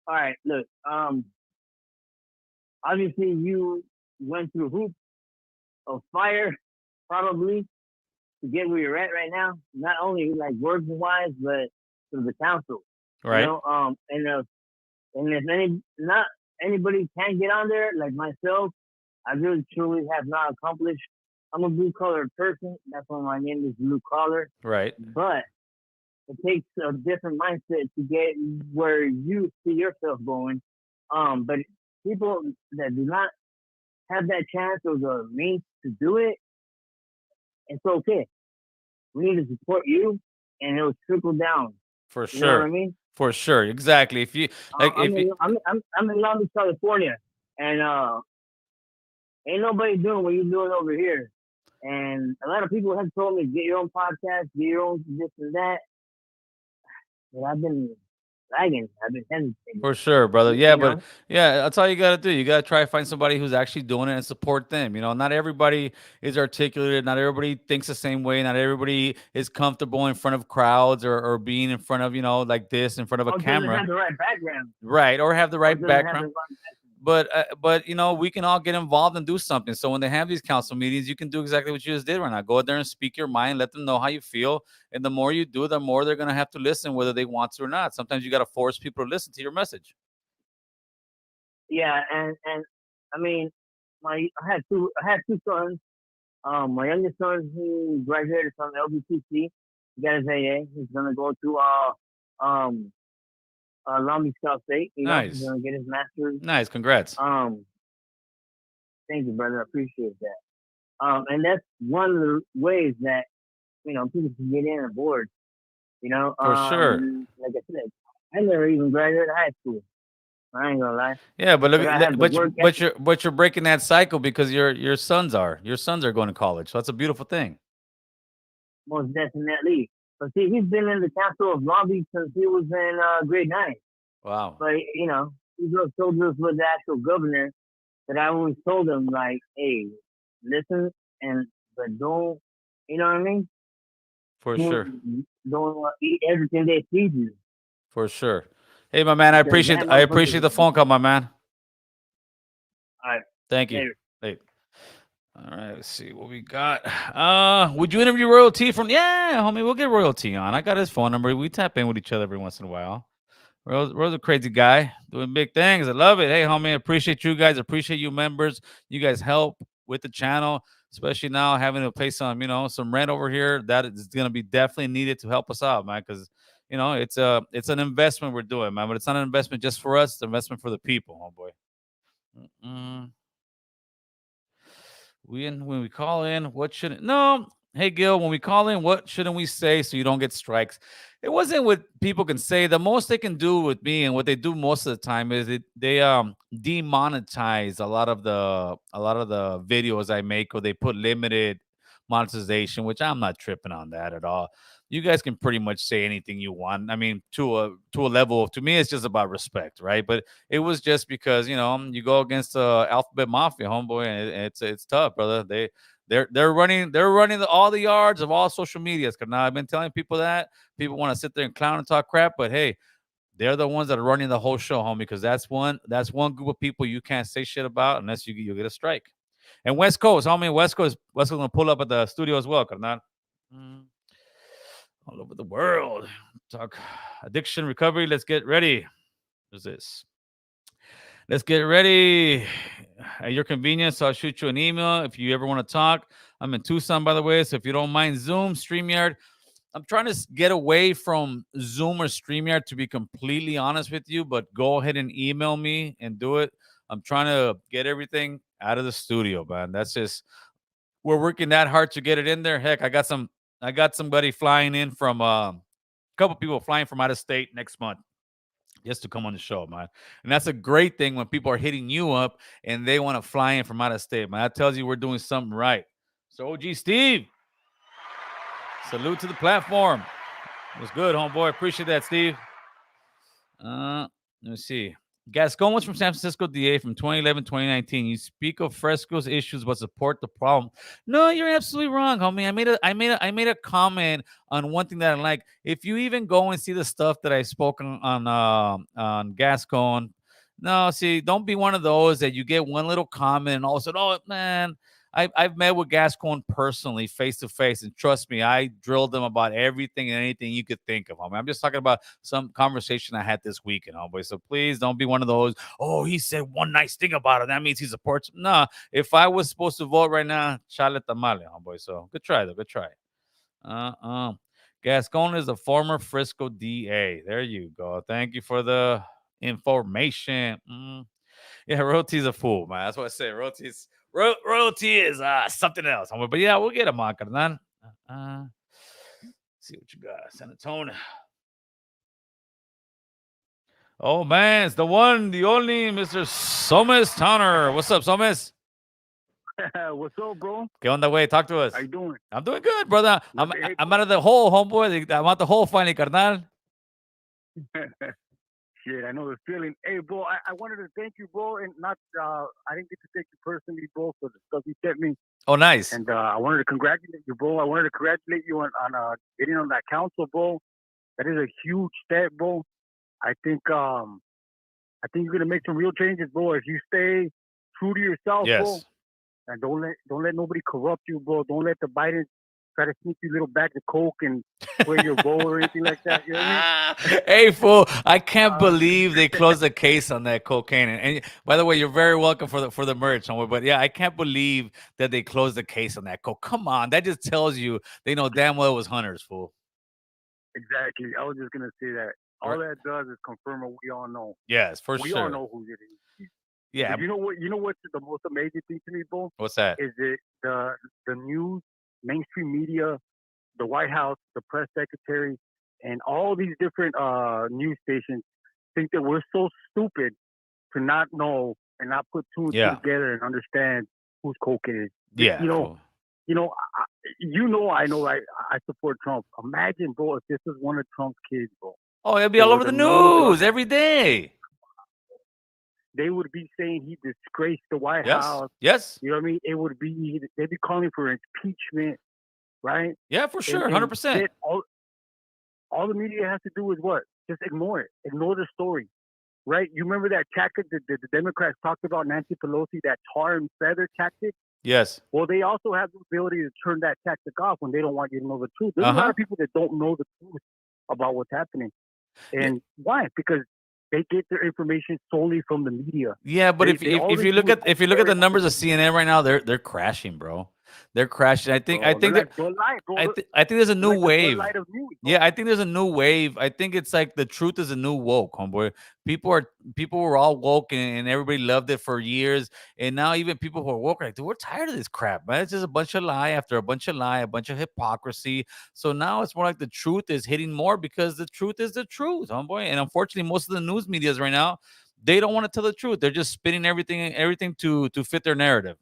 all right, look, obviously you went through hoops of fire, probably to get where you're at right now. Not only like working wise, but through the council. Right. You know, and if not anybody can get on there, like myself, I really truly have not accomplished. I'm a blue collar person. That's why my name is Blue Collar. Right. But it takes a different mindset to get where you see yourself going. But people that do not have that chance or the means to do it, it's okay. We need to support you, and it'll trickle down. For sure. You know what I mean? For sure. Exactly. If you like, I'm in Long Beach, California, and ain't nobody doing what you're doing over here. And a lot of people have told me, get your own podcast, get your own this and that. But I've been lagging. I've been hesitating. For sure, brother. Yeah, You but know? yeah, that's all you got to do. You got to try to find somebody who's actually doing it and support them. You know, not everybody is articulated. Not everybody thinks the same way. Not everybody is comfortable in front of crowds or being in front of, like this, in front of a camera. Have the right background. Right. Or have the right background. But But we can all get involved and do something. So when they have these council meetings, you can do exactly what you just did right now. Go out there and speak your mind, let them know how you feel. And the more you do, the more they're gonna have to listen, whether they want to or not. Sometimes you gotta force people to listen to your message. yeah, and I mean, I had two sons. My youngest son, he graduated from LBCC. He got his AA. He's gonna go to Long Beach South State. Nice. He's gonna get his master's. Nice, congrats. Thank you, brother. I appreciate that. And that's one of the ways that people can get in on board. For sure. Like I said, I never even graduated high school. I ain't gonna lie. Yeah, but look, But but you're breaking that cycle because your sons are going to college. So that's a beautiful thing. Most definitely. But see, he's been in the council of Long Beach since he was in grade 9. Wow. But he just told us with the actual governor that I always told him like, hey, listen, but don't, you know what I mean? For sure. Don't eat everything they feed you. For sure. Hey, my man, I appreciate the phone call, my man. All right. Thank you. Hey. All right, let's see what we got. Would you interview Royalty from? Yeah, homie, we'll get Royalty on. I got his phone number. We tap in with each other every once in a while. Rose a crazy guy doing big things. I love it. Hey, homie, appreciate you guys. Appreciate you members. You guys help with the channel, especially now having to pay some, some rent over here. That is going to be definitely needed to help us out, man. Because it's an investment we're doing, man. But it's not an investment just for us. It's an investment for the people, homeboy. Mm-mm. When we call in, what shouldn't no? Hey Gil, when we call in, what shouldn't we say so you don't get strikes? It wasn't what people can say. The most they can do with me, and what they do most of the time is they demonetize a lot of the videos I make, or they put limited monetization, which I'm not tripping on that at all. You guys can pretty much say anything you want. I mean, to a level. To me, it's just about respect, right? But it was just because you go against Alphabet Mafia, homeboy, and it's tough, brother. They're running all the yards of all social medias. Cause now I've been telling people that people want to sit there and clown and talk crap, but hey, they're the ones that are running the whole show, homie. Because that's one group of people you can't say shit about unless you get a strike. And West Coast, homie, West Coast gonna pull up at the studio as well, carnal. Mm, all over the world. Talk addiction recovery. Let's get ready. Who's this? Let's get ready at your convenience. I'll shoot you an email if you ever want to talk. I'm in Tucson, by the way, so if you don't mind Zoom, StreamYard. I'm trying to get away from Zoom or StreamYard, to be completely honest with you, but go ahead and email me and do it. I'm trying to get everything out of the studio, man. That's just we're working that hard to get it in there. Heck, I got somebody flying in from a couple people flying from out of state next month just to come on the show, man. And that's a great thing when people are hitting you up and they want to fly in from out of state, man. That tells you we're doing something right. So, OG Steve, salute to the platform. It was good, homeboy. Appreciate that, Steve. Let me see. Gascon was from San Francisco DA from 2011, 2019. You speak of Fresco's issues but support the problem. No, you're absolutely wrong, homie. I made a comment on one thing that I like. If you even go and see the stuff that I spoke on Gascon, no, see, don't be one of those that you get one little comment and all of a sudden, oh man, I've met with Gascon personally, face to face, and trust me, I drilled them about everything and anything you could think of. I'm just talking about some conversation I had this weekend, homeboy. So please don't be one of those. Oh, he said one nice thing about it. That means he supports. Nah, if I was supposed to vote right now, chale tamale, homeboy. So good try though. Good try. Uh. Gascon is a former Frisco DA. There you go. Thank you for the information. Yeah, royalty's a fool, man. That's what I say. Royalty is something else. But yeah, we'll get him on, carnal. See what you got, San Antonio. Oh man, it's the one, the only Mr. Somes Tanner. What's up, Somes? What's up, bro? ¿Qué onda, güey? Talk to us. How you doing? I'm doing good, brother. I'm Hey, I'm out of the hole, homeboy. I'm out the hole finally, carnal. shit, I know the feeling. Hey, bro, I wanted to thank you, bro, and not I didn't get to thank you personally, bro, for the stuff you sent me. Oh, nice. And I wanted to congratulate you, bro. I wanted to congratulate you on getting on that council, bro. That is a huge step, bro. I think you're gonna make some real changes, bro. If you stay true to yourself, bro, Yes. and don't let nobody corrupt you, bro. Don't let the Biden try to sneak you little bags of coke and sway your vote or anything like that. You know what I mean? Hey, fool! I can't believe they closed the case on that cocaine. And by the way, you're very welcome for the merch, homeboy. But yeah, I can't believe that they closed the case on that coke. Come on, that just tells you they know damn well it was Hunter's, fool. Exactly. I was just gonna say that. All that does is confirm what we all know. Yes, for We sure. all know who it is. Yeah. But you know what? You know what's the most amazing thing to me, bro? What's that? Is it the news, mainstream media, the White House, the press secretary, and all these different news stations think that we're so stupid to not know and not put two and two together and understand whose coke it is. Yeah. I know I support Trump. Imagine, bro, if this was one of Trump's kids, bro. Oh, it'll be all over the news every day. They would be saying he disgraced the White Yes. House. Yes. You know what I mean? They'd be calling for impeachment, right? Yeah, for sure. 100%. All the media has to do is what? Just ignore it. Ignore the story, right? You remember that tactic that the Democrats talked about, Nancy Pelosi, that tar and feather tactic? Yes. Well, they also have the ability to turn that tactic off when they don't want you to know the truth. There's a lot of people that don't know the truth about what's happening. And why? Because they get their information solely from the media. Yeah, but They all if they you look do is at if you look at compare the it to numbers of the media. CNN right now, they're crashing, bro. They're crashing. I Bro, they're think like Bud Light, bro. I think there's a They're new like the Bud wave. Light of news, bro. Yeah, I think there's a new wave. I think it's like the truth is a new woke, homeboy. People were all woke and everybody loved it for years. And now even people who are woke are like, dude, we're tired of this crap, man. It's just a bunch of lie after a bunch of lie, a bunch of hypocrisy. So now it's more like the truth is hitting more because the truth is the truth, homeboy. And unfortunately, most of the news medias right now, they don't want to tell the truth. They're just spinning everything to fit their narrative.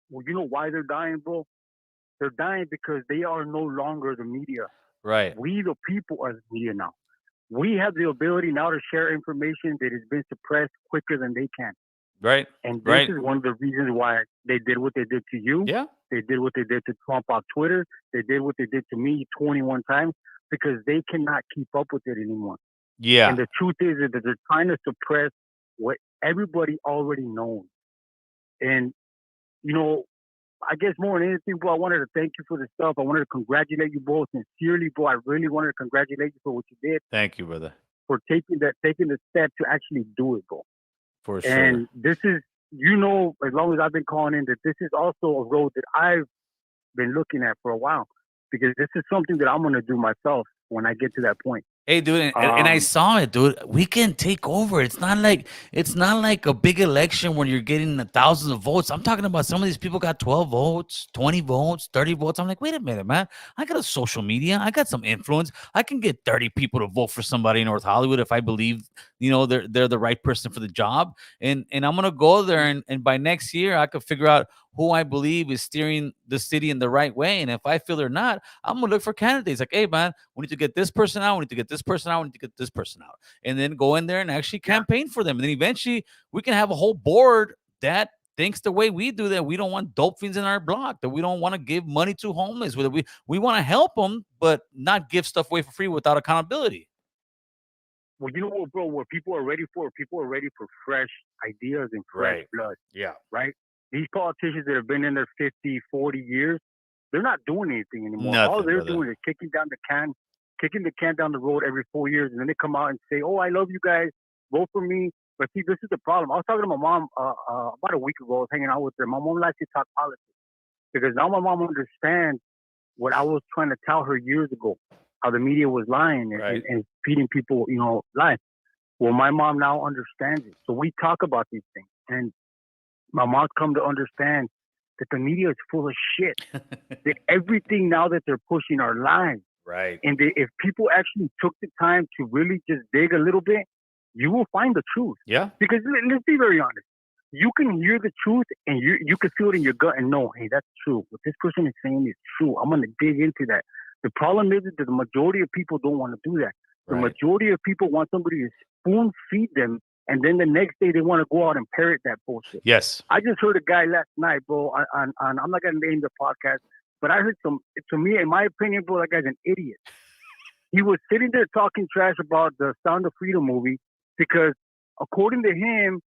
Well, you know why they're dying, bro? They're dying because they are no longer the media. Right. We, the people, are the media now. We have the ability now to share information that has been suppressed quicker than they can. Right. And this Right. is one of the reasons why they did what they did to you. Yeah. They did what they did to Trump on Twitter. They did what they did to me 21 times because they cannot keep up with it anymore. Yeah. And the truth is that they're trying to suppress what everybody already knows. And, you know, I guess more than anything, bro, I wanted to thank you for the stuff. I wanted to congratulate you both sincerely, bro. I really wanted to congratulate you for what you did, Thank you, brother. for taking the step to actually do it, bro. For sure. And this is, you know, as long as I've been calling in, that this is also a road that I've been looking at for a while, because this is something that I'm gonna do myself when I get to that point. Hey, dude, and I saw it, dude. We can take over. It's not like a big election where you're getting the thousands of votes. I'm talking about some of these people got 12 votes, 20 votes, 30 votes. I'm like, wait a minute, man. I got a social media. I got some influence. I can get 30 people to vote for somebody in North Hollywood if I believe, they're the right person for the job. And I'm gonna go there and by next year I could figure out who I believe is steering the city in the right way. And if I feel they're not, I'm gonna look for candidates like, hey man, we need to get this person out, we need to get this person out, we need to get this person out, and then go in there and actually campaign for them. And then eventually we can have a whole board that thinks the way we do, that we don't want dope fiends in our block, that we don't want to give money to homeless, whether we want to help them, but not give stuff away for free without accountability. Well, you know what, bro? What people are ready for? People are ready for fresh ideas and fresh Right. blood, Yeah. right? These politicians that have been in there 50, 40 years, they're not doing anything anymore. All Nothing, they're brother. doing is kicking the can down the road every 4 years, and then they come out and say, "Oh, I love you guys, vote for me." But see, this is the problem. I was talking to my mom about a week ago. I was hanging out with her. My mom likes to talk politics because now my mom understands what I was trying to tell her years ago, how the media was lying Right. and feeding people, lies. Well, my mom now understands it. So we talk about these things, and my mom's come to understand that the media is full of shit. That everything now that they're pushing are lies. Right. And if people actually took the time to really just dig a little bit, you will find the truth. Yeah. Because let's be very honest. You can hear the truth and you can feel it in your gut and know, hey, that's true. What this person is saying is true. I'm going to dig into that. The problem is that the majority of people don't want to do that. The Right. majority of people want somebody to spoon feed them, and then the next day they want to go out and parrot that bullshit. Yes. I just heard a guy last night, bro, on I'm not going to name the podcast, but I heard to me, in my opinion, bro, that guy's an idiot. He was sitting there talking trash about the Sound of Freedom movie because, according to him,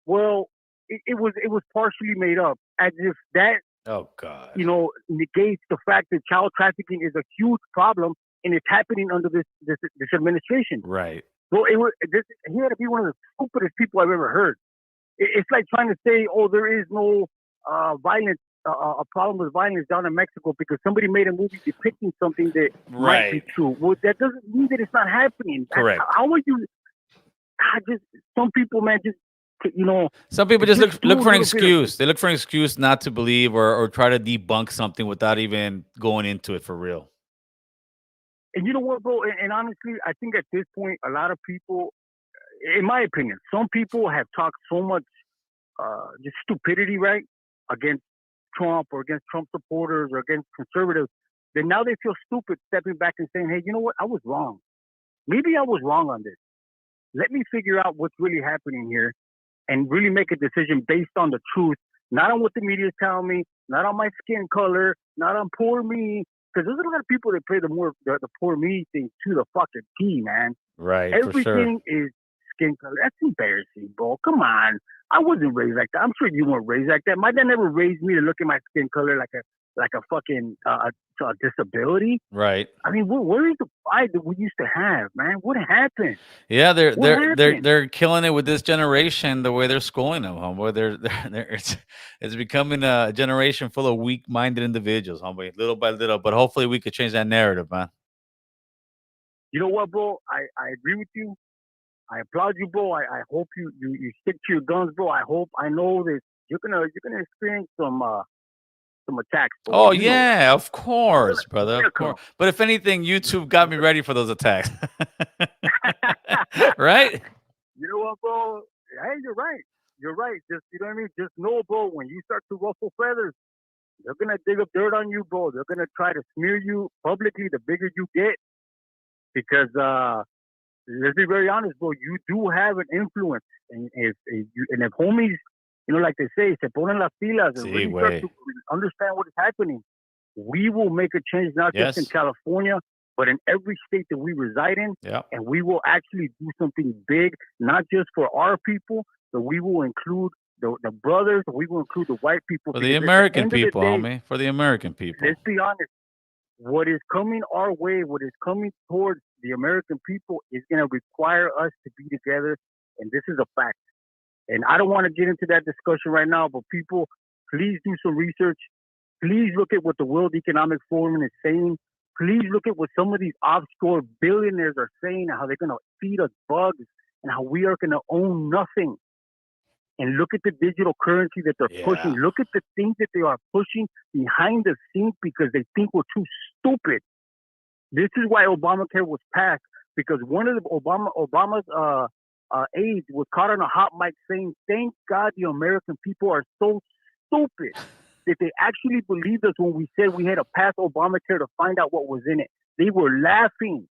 well, it was partially made up, as if that Oh God. negates the fact that child trafficking is a huge problem and it's happening under this administration. Right. Well, he had to be one of the stupidest people I've ever heard. It's like trying to say, oh, there is no violence, a problem with violence down in Mexico because somebody made a movie depicting something that might be Right. true. Well, that doesn't mean that it's not happening. Correct. How are you? Just some people, man, just Some people just just do look a for an little bit of excuse. They look for an excuse not to believe or try to debunk something without even going into it for real. And you know what, bro? And honestly, I think at this point, a lot of people, in my opinion, some people have talked so much just stupidity, right, against Trump or against Trump supporters or against conservatives, that now they feel stupid stepping back and saying, hey, you know what? I was wrong. Maybe I was wrong on this. Let me figure out what's really happening here and really make a decision based on the truth, not on what the media is telling me, not on my skin color, not on poor me. Because there's a lot of people that play the poor me thing to the fucking T, man. Right. For sure. Everything is skin color. That's embarrassing, bro. Come on. I wasn't raised like that. I'm sure you weren't raised like that. My dad never raised me to look at my skin color like like a fucking a disability. Right. I mean, where is the pride that we used to have, man? What happened? Yeah, they're What they're they're happened? they're killing it with this generation. The way they're schooling them, homeboy. It's becoming a generation full of weak-minded individuals, homeboy. Little by little, but hopefully we could change that narrative, man. You know what, bro? I agree with you. I applaud you, bro. I hope you stick to your guns, bro. I know that you're gonna experience some attacks, bro. Oh You know that. yeah, of They're gonna course, they're brother, gonna of come. course. But if anything, YouTube got me ready for those attacks, right? You know what, bro? Hey, you're right. You're right. Just you know what I mean. Just know, bro. When you start to ruffle feathers, they're gonna dig up dirt on you, bro. They're gonna try to smear you publicly. The bigger you get, because let's be very honest, bro. You do have an influence, and if homies, like they say, se ponen las pilas and See, really start way. to understand what is happening, we will make a change not just in Yes. California, but in every state that we reside in, Yeah. and we will actually do something big, not just for our people, but we will include the brothers, we will include the white people, For the because at the American end of the people, day, homie. For the American people. let's be honest, what is coming our way, what is coming towards the American people is going to require us to be together. And this is a fact. And I don't want to get into that discussion right now, but people, please do some research. Please look at what the World Economic Forum is saying. Please look at what some of these offshore billionaires are saying, and how they're going to feed us bugs, and how we are going to own nothing. And look at the digital currency that they're pushing. Yeah. Look at the things that they are pushing behind the scenes because they think we're too stupid. This is why Obamacare was passed, because one of the Obama's aides was caught on a hot mic saying, "Thank God the American people are so stupid that they actually believed us when we said we had to pass Obamacare to find out what was in it." They were laughing.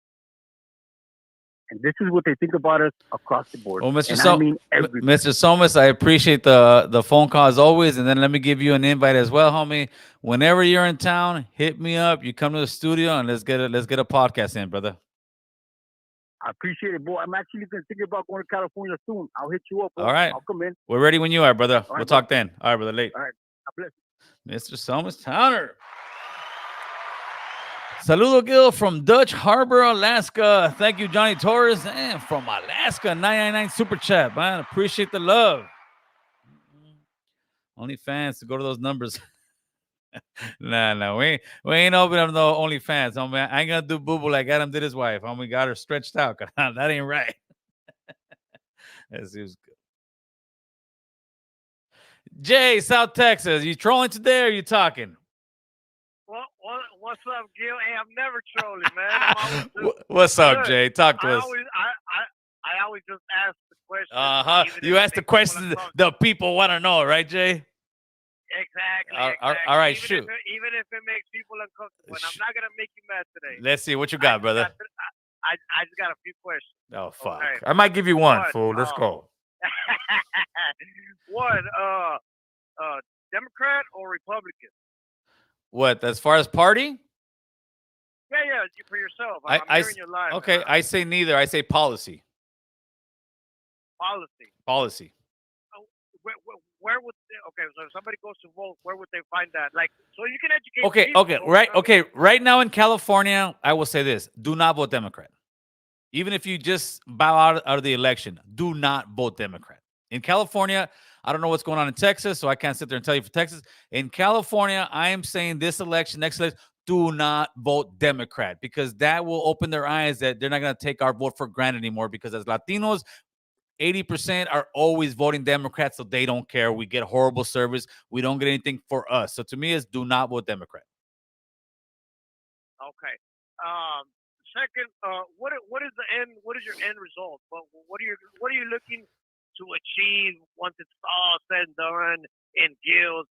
And this is what they think about us across the board. Well, Mr. And I mean Mr. Somas, I appreciate the phone call as always, and then let me give you an invite as well, homie. Whenever you're in town, hit me up. You come to the studio and let's get a podcast in, brother. I appreciate it, boy. I'm actually thinking about going to California soon. I'll hit you up, bro. All right. I'll come in. We're ready when you are, brother. All We'll right, talk bro. then. All right, brother. Late. All right. God bless. Mr. Somas Towner. Saludo Gil from Dutch Harbor, Alaska. Thank you, Johnny Torres. And from Alaska, 999 Super Chat, man. Appreciate the love. Only fans to go to those numbers. Nah. We ain't opening up no OnlyFans, homie. I ain't gonna do boo boo like Adam did his wife. Homie got her stretched out. That ain't right. That seems good. Jay, South Texas. You trolling today or you talking? What's up, Gil? Hey, I'm never trolling, man. I'm always What's up, look, Jay? Talk to I us. always just ask the question. You ask the questions the people want to know, right, Jay? Exactly. All right, even shoot. Even if it makes people uncomfortable, and I'm not gonna make you mad today. Let's see what you got, brother. I just got a few questions. Oh fuck! Okay. I might give you one, What? fool. Let's go. One, Democrat or Republican? What? As far as party? Yeah, for yourself. I'm hearing your line. Okay, I say neither. I say policy. Policy. Where would so if somebody goes to vote, where would they find that? Like, so you can educate people. Okay. Right now in California, I will say this: do not vote Democrat. Even if you just bow out of the election, do not vote Democrat. In California, I don't know what's going on in Texas, so I can't sit there and tell you for Texas. In California, I am saying this election, next election, do not vote Democrat, because that will open their eyes that they're not going to take our vote for granted anymore, because as Latinos, 80% are always voting Democrat, so they don't care. We get horrible service. We don't get anything for us. So to me, it's do not vote Democrat. Okay. Second, what is the end? What is your end result? What are you looking to achieve once it's all said and done in Gil's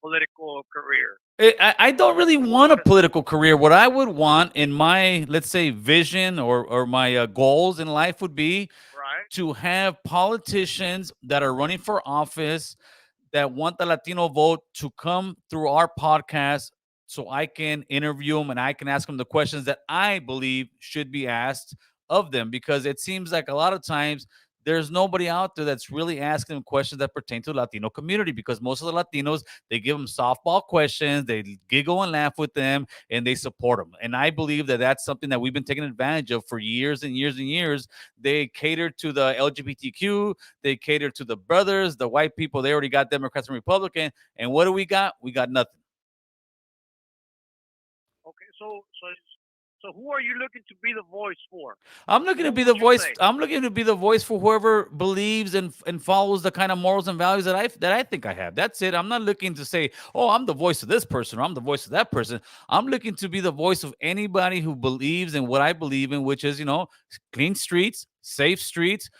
political career? I don't really want a political career. What I would want in my, let's say, vision or my goals in life would be to have politicians that are running for office that want the Latino vote to come through our podcast so I can interview them and I can ask them the questions that I believe should be asked of them, because it seems like a lot of times there's nobody out there that's really asking them questions that pertain to the Latino community, because most of the Latinos, they give them softball questions, they giggle and laugh with them, and they support them. And I believe that that's something that we've been taking advantage of for years and years and years. They cater to the LGBTQ, they cater to the brothers, the white people. They already got Democrats and Republican, and what do we got? We got nothing. Okay, so who are you looking to be the voice for? I'm looking to Who be the would you voice. say? I'm looking to be the voice for whoever believes and follows the kind of morals and values that I think I have. That's it. I'm not looking to say, oh, I'm the voice of this person or I'm the voice of that person. I'm looking to be the voice of anybody who believes in what I believe in, which is, clean streets, safe streets,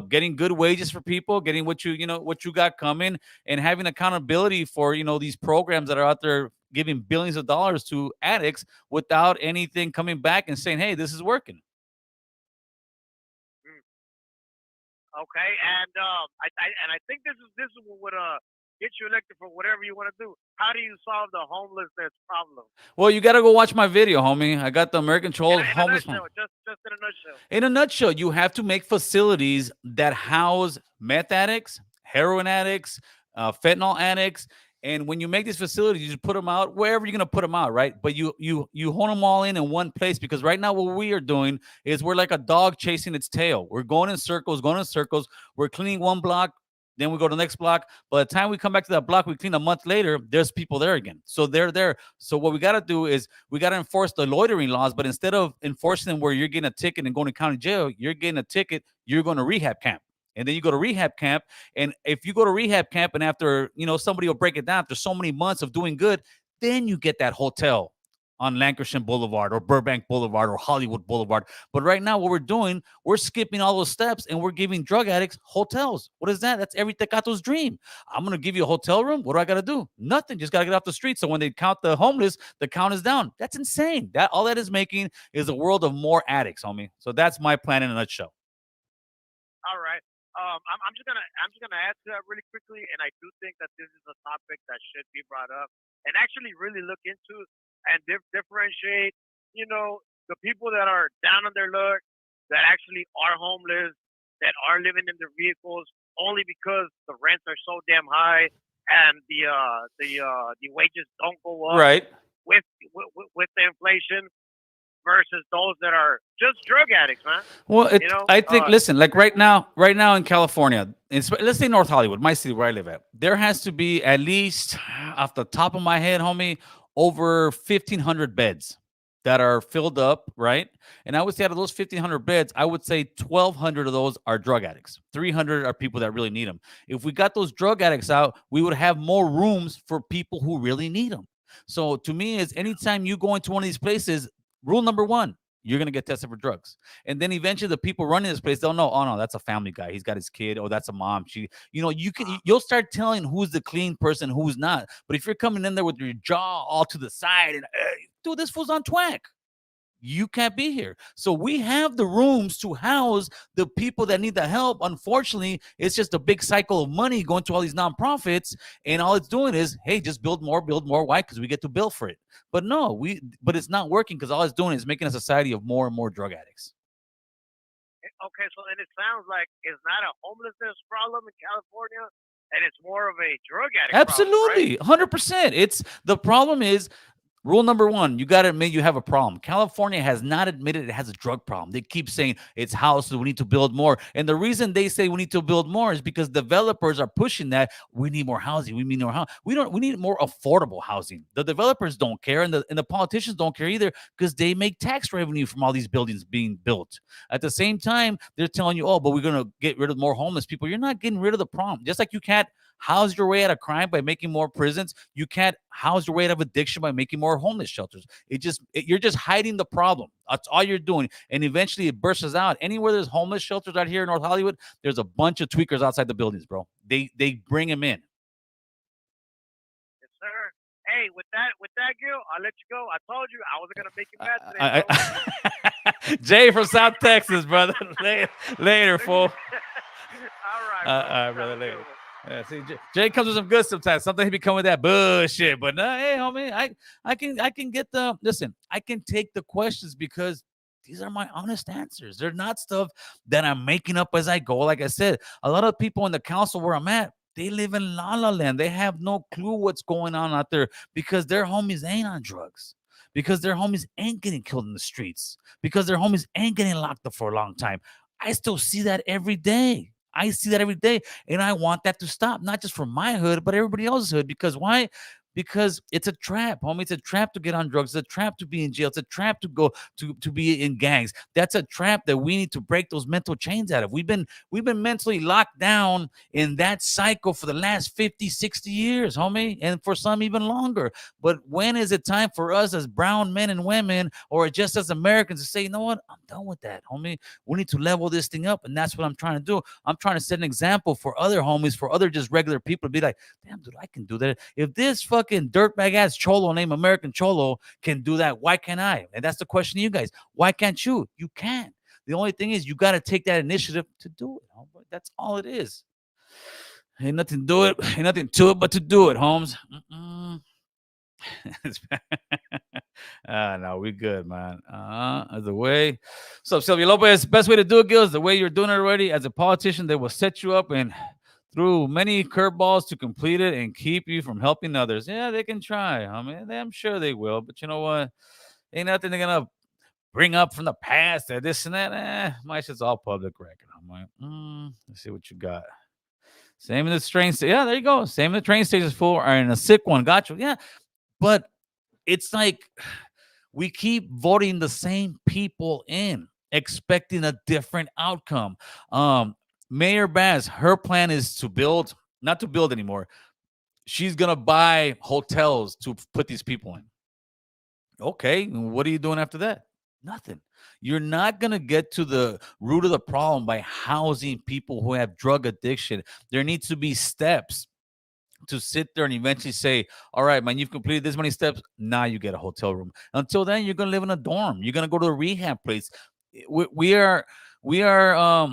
getting good wages for people, getting what you got coming, and having accountability for these programs that are out there giving billions of dollars to addicts without anything coming back and saying, hey, this is working. Mm, okay, and I think this is what would get you elected for whatever you want to do. How do you solve the homelessness problem? Well, you got to go watch my video, homie. I got the American In Troll in a homeless. nutshell, just in a nutshell. In a nutshell, you have to make facilities that house meth addicts, heroin addicts, fentanyl addicts. And when you make these facilities, you just put them out wherever you're gonna put them out, right? But you hold them all in one place, because right now what we are doing is we're like a dog chasing its tail. We're going in circles, going in circles. We're cleaning one block, then we go to the next block. By the time we come back to that block, we clean a month later. There's people there again, so they're there. So what we got to do is we got to enforce the loitering laws, but instead of enforcing them where you're getting a ticket and going to county jail, you're getting a ticket, you're going to rehab camp. And then you go to rehab camp. And if you go to rehab camp and after, somebody will break it down after so many months of doing good, then you get that hotel on Lancashire Boulevard or Burbank Boulevard or Hollywood Boulevard. But right now, what we're doing, we're skipping all those steps and we're giving drug addicts hotels. What is that? That's every Tecato's dream. I'm going to give you a hotel room. What do I got to do? Nothing. Just got to get off the street. So when they count the homeless, the count is down. That's insane. That all that is making is a world of more addicts, homie. So that's my plan in a nutshell. All right. I'm just gonna add to that really quickly, and I do think that this is a topic that should be brought up and actually really look into and differentiate. The people that are down on their luck, that actually are homeless, that are living in their vehicles only because the rents are so damn high and the wages don't go up Right. with the inflation versus those that are just drug addicts, man. Well, You know, I think, listen, like right now in California, let's say North Hollywood, my city where I live at, there has to be at least, off the top of my head, homie, over 1,500 beds that are filled up, right? And I would say out of those 1,500 beds, I would say 1,200 of those are drug addicts. 300 are people that really need them. If we got those drug addicts out, we would have more rooms for people who really need them. So to me, is anytime you go into one of these places, rule number one, you're gonna get tested for drugs. And then eventually the people running this place, they'll know, oh no, that's a family guy. He's got his kid, or that's a mom. You'll start telling who's the clean person, who's not. But if you're coming in there with your jaw all to the side and dude, this fool's on twack, you can't be here. So we have the rooms to house the people that need the help. Unfortunately, it's just a big cycle of money going to all these nonprofits, and all it's doing is, hey, just build more. Why? Because we get to bill for it. But no, but it's not working, because all it's doing is making a society of more and more drug addicts. okay, so then it sounds like it's not a homelessness problem in California, and it's more of a drug addict problem, right? Absolutely, 100%. It's the problem is, rule number one, you got to admit you have a problem. California has not admitted it has a drug problem. They keep saying it's houses, we need to build more. And the reason they say we need to build more is because developers are pushing that we need more housing. We need more housing. We need more affordable housing. The developers don't care, and the politicians don't care either, because they make tax revenue from all these buildings being built. At the same time, they're telling you, oh, but we're going to get rid of more homeless people. You're not getting rid of the problem. Just like you can't house your way out of crime by making more prisons, you can't house your way out of addiction by making more homeless shelters. You're just hiding the problem. That's all you're doing. And eventually it bursts out. Anywhere there's homeless shelters out here in North Hollywood, there's a bunch of tweakers outside the buildings, bro. They bring them in. Yes, sir. Hey, with that, Gil, I'll let you go. I told you I wasn't gonna make you mad today. Bro. Jay from South Texas, brother. Later, fool. All right, bro. All right, Have brother. a good Later. one. Yeah, see, Jay comes with some good sometimes. Sometimes he be coming with that bullshit. But no, hey, homie, I can get the listen. I can take the questions, because These are my honest answers. They're not stuff that I'm making up as I go. Like I said, a lot of people in the council where I'm at, they live in la la land. They have no clue what's going on out there because their homies ain't on drugs, because their homies ain't getting killed in the streets, because their homies ain't getting locked up for a long time. I still see that every day. I see that every day. And I want that to stop, not just for my hood, but everybody else's hood. Because why? Because it's a trap, homie. It's a trap to get on drugs. It's a trap to be in jail. It's a trap to go to be in gangs. That's a trap that we need to break those mental chains out of. We've been mentally locked down in that cycle for the last 50, 60 years, homie, and for some even longer. But when is it time for us as brown men and women, or just as Americans, to say, you know what? I'm done with that, homie. We need to level this thing up. And that's what I'm trying to do. I'm trying to set an example for other homies, for other just regular people to be like, damn, dude, I can do that. If this fucking dirtbag ass cholo named American Cholo can do that, why can't I? And that's the question to you guys. Why can't you? You can. The only thing is you got to take that initiative to do it. Homie. That's all it is. Ain't nothing to do it. Ain't nothing to it but to do it, Holmes. No, we good, man. The way. So, Sylvia Lopez, best way to do it, Gil, is the way you're doing it already. As a politician, they will set you up and through many curveballs to complete it and keep you from helping others. Yeah, they can try. I mean, I'm sure they will. But you know what? Ain't nothing they're gonna bring up from the past or this and that. My shit's all public record. I'm like, let's see what you got. Same in the train station. Yeah, there you go. Same in the train stations full or in a sick one. Got you. Yeah. But it's like we keep voting the same people in, expecting a different outcome. Mayor Baz, her plan is to build, not to build anymore. She's gonna buy hotels to put these people in. Okay, what are you doing after that? Nothing. You're not going to get to the root of the problem by housing people who have drug addiction. There needs to be steps to sit there and eventually say, all right, man, you've completed this many steps. Now you get a hotel room. Until then, you're going to live in a dorm. You're going to go to a rehab place. We are, we are,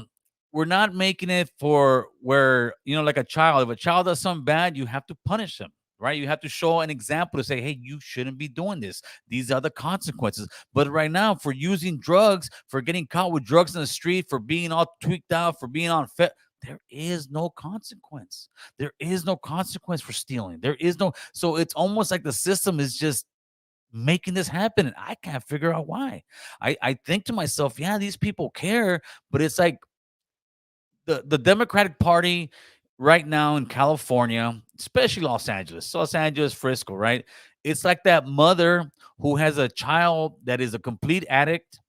we're not making it for where, like a child, if a child does something bad, you have to punish them. Right, you have to show an example to say, "Hey, you shouldn't be doing this. These are the consequences." But right now, for using drugs, for getting caught with drugs in the street, for being all tweaked out, for being on fit, there is no consequence. There is no consequence for stealing. There is no. So it's almost like the system is just making this happen, and I can't figure out why. I think to myself, yeah, these people care, but it's like the Democratic Party right now in California, especially Los Angeles, Frisco, right? It's like that mother who has a child that is a complete addict.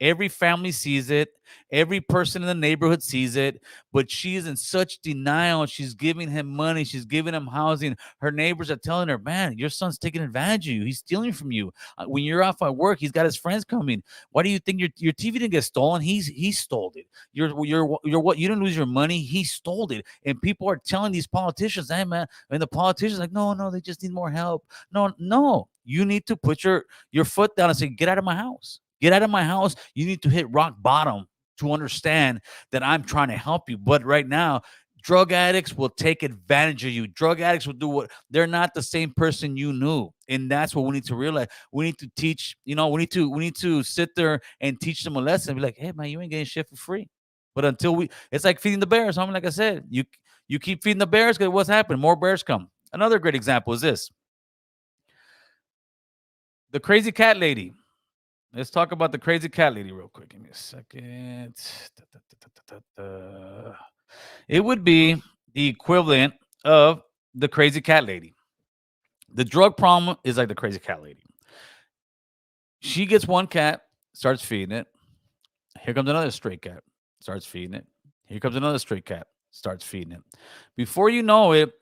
Every family sees it. Every person in the neighborhood sees it, but she's in such denial. She's giving him money. She's giving him housing. Her neighbors are telling her, "Man, your son's taking advantage of you. He's stealing from you. When you're off at work, he's got his friends coming. Why do you think your TV didn't get stolen? He stole it. You're what? You didn't lose your money. He stole it." And people are telling these politicians, "Hey, man," and the politicians are like, "No, no, they just need more help. No, no, you need to put your foot down and say, get out of my house." Get out of my house. You need to hit rock bottom to understand that I'm trying to help you. But right now, drug addicts will take advantage of you. Drug addicts will do what they're not the same person you knew. And that's what we need to realize. We need to teach, we need to sit there and teach them a lesson. Be like, hey man, you ain't getting shit for free. But until it's like feeding the bears. I mean, like I said, you keep feeding the bears, because what's happened? More bears come. Another great example is this. The crazy cat lady. Let's talk about the crazy cat lady real quick. Give me a second. It would be the equivalent of the crazy cat lady. The drug problem is like the crazy cat lady. She gets one cat, starts feeding it. Here comes another stray cat, starts feeding it. Here comes another stray cat, starts feeding it. Before you know it,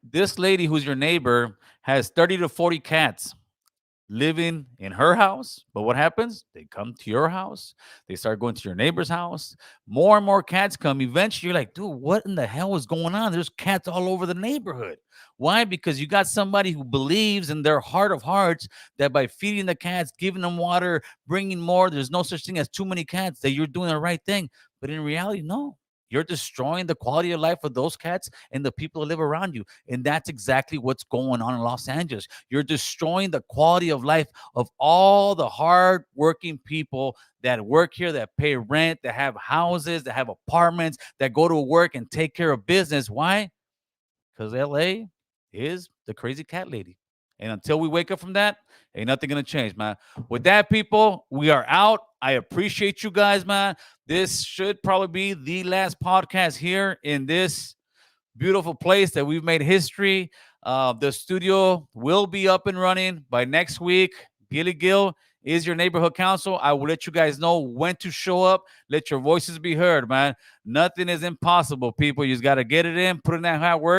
this lady who's your neighbor has 30 to 40 cats living in her house. But what happens? They come to your house. They start going to your neighbor's house. More and more cats come. Eventually, you're like, dude, what in the hell is going on? There's cats all over the neighborhood. Why? Because you got somebody who believes in their heart of hearts that by feeding the cats, giving them water, bringing more, there's no such thing as too many cats, that you're doing the right thing. But in reality, no. you're destroying the quality of life of those cats and the people that live around you. And that's exactly what's going on in Los Angeles. You're destroying the quality of life of all the hard working people that work here, that pay rent, that have houses, that have apartments, that go to work and take care of business. Why? Because LA is the crazy cat lady. And until we wake up from that, ain't nothing gonna change, man. With that, people, we are out. I appreciate you guys, man. This should probably be the last podcast here in this beautiful place that we've made history. The studio will be up and running by next week. Gilly Gill is your neighborhood council. I will let you guys know when to show up. Let your voices be heard, man. Nothing is impossible, people. You just got to get it in, put in that hard work.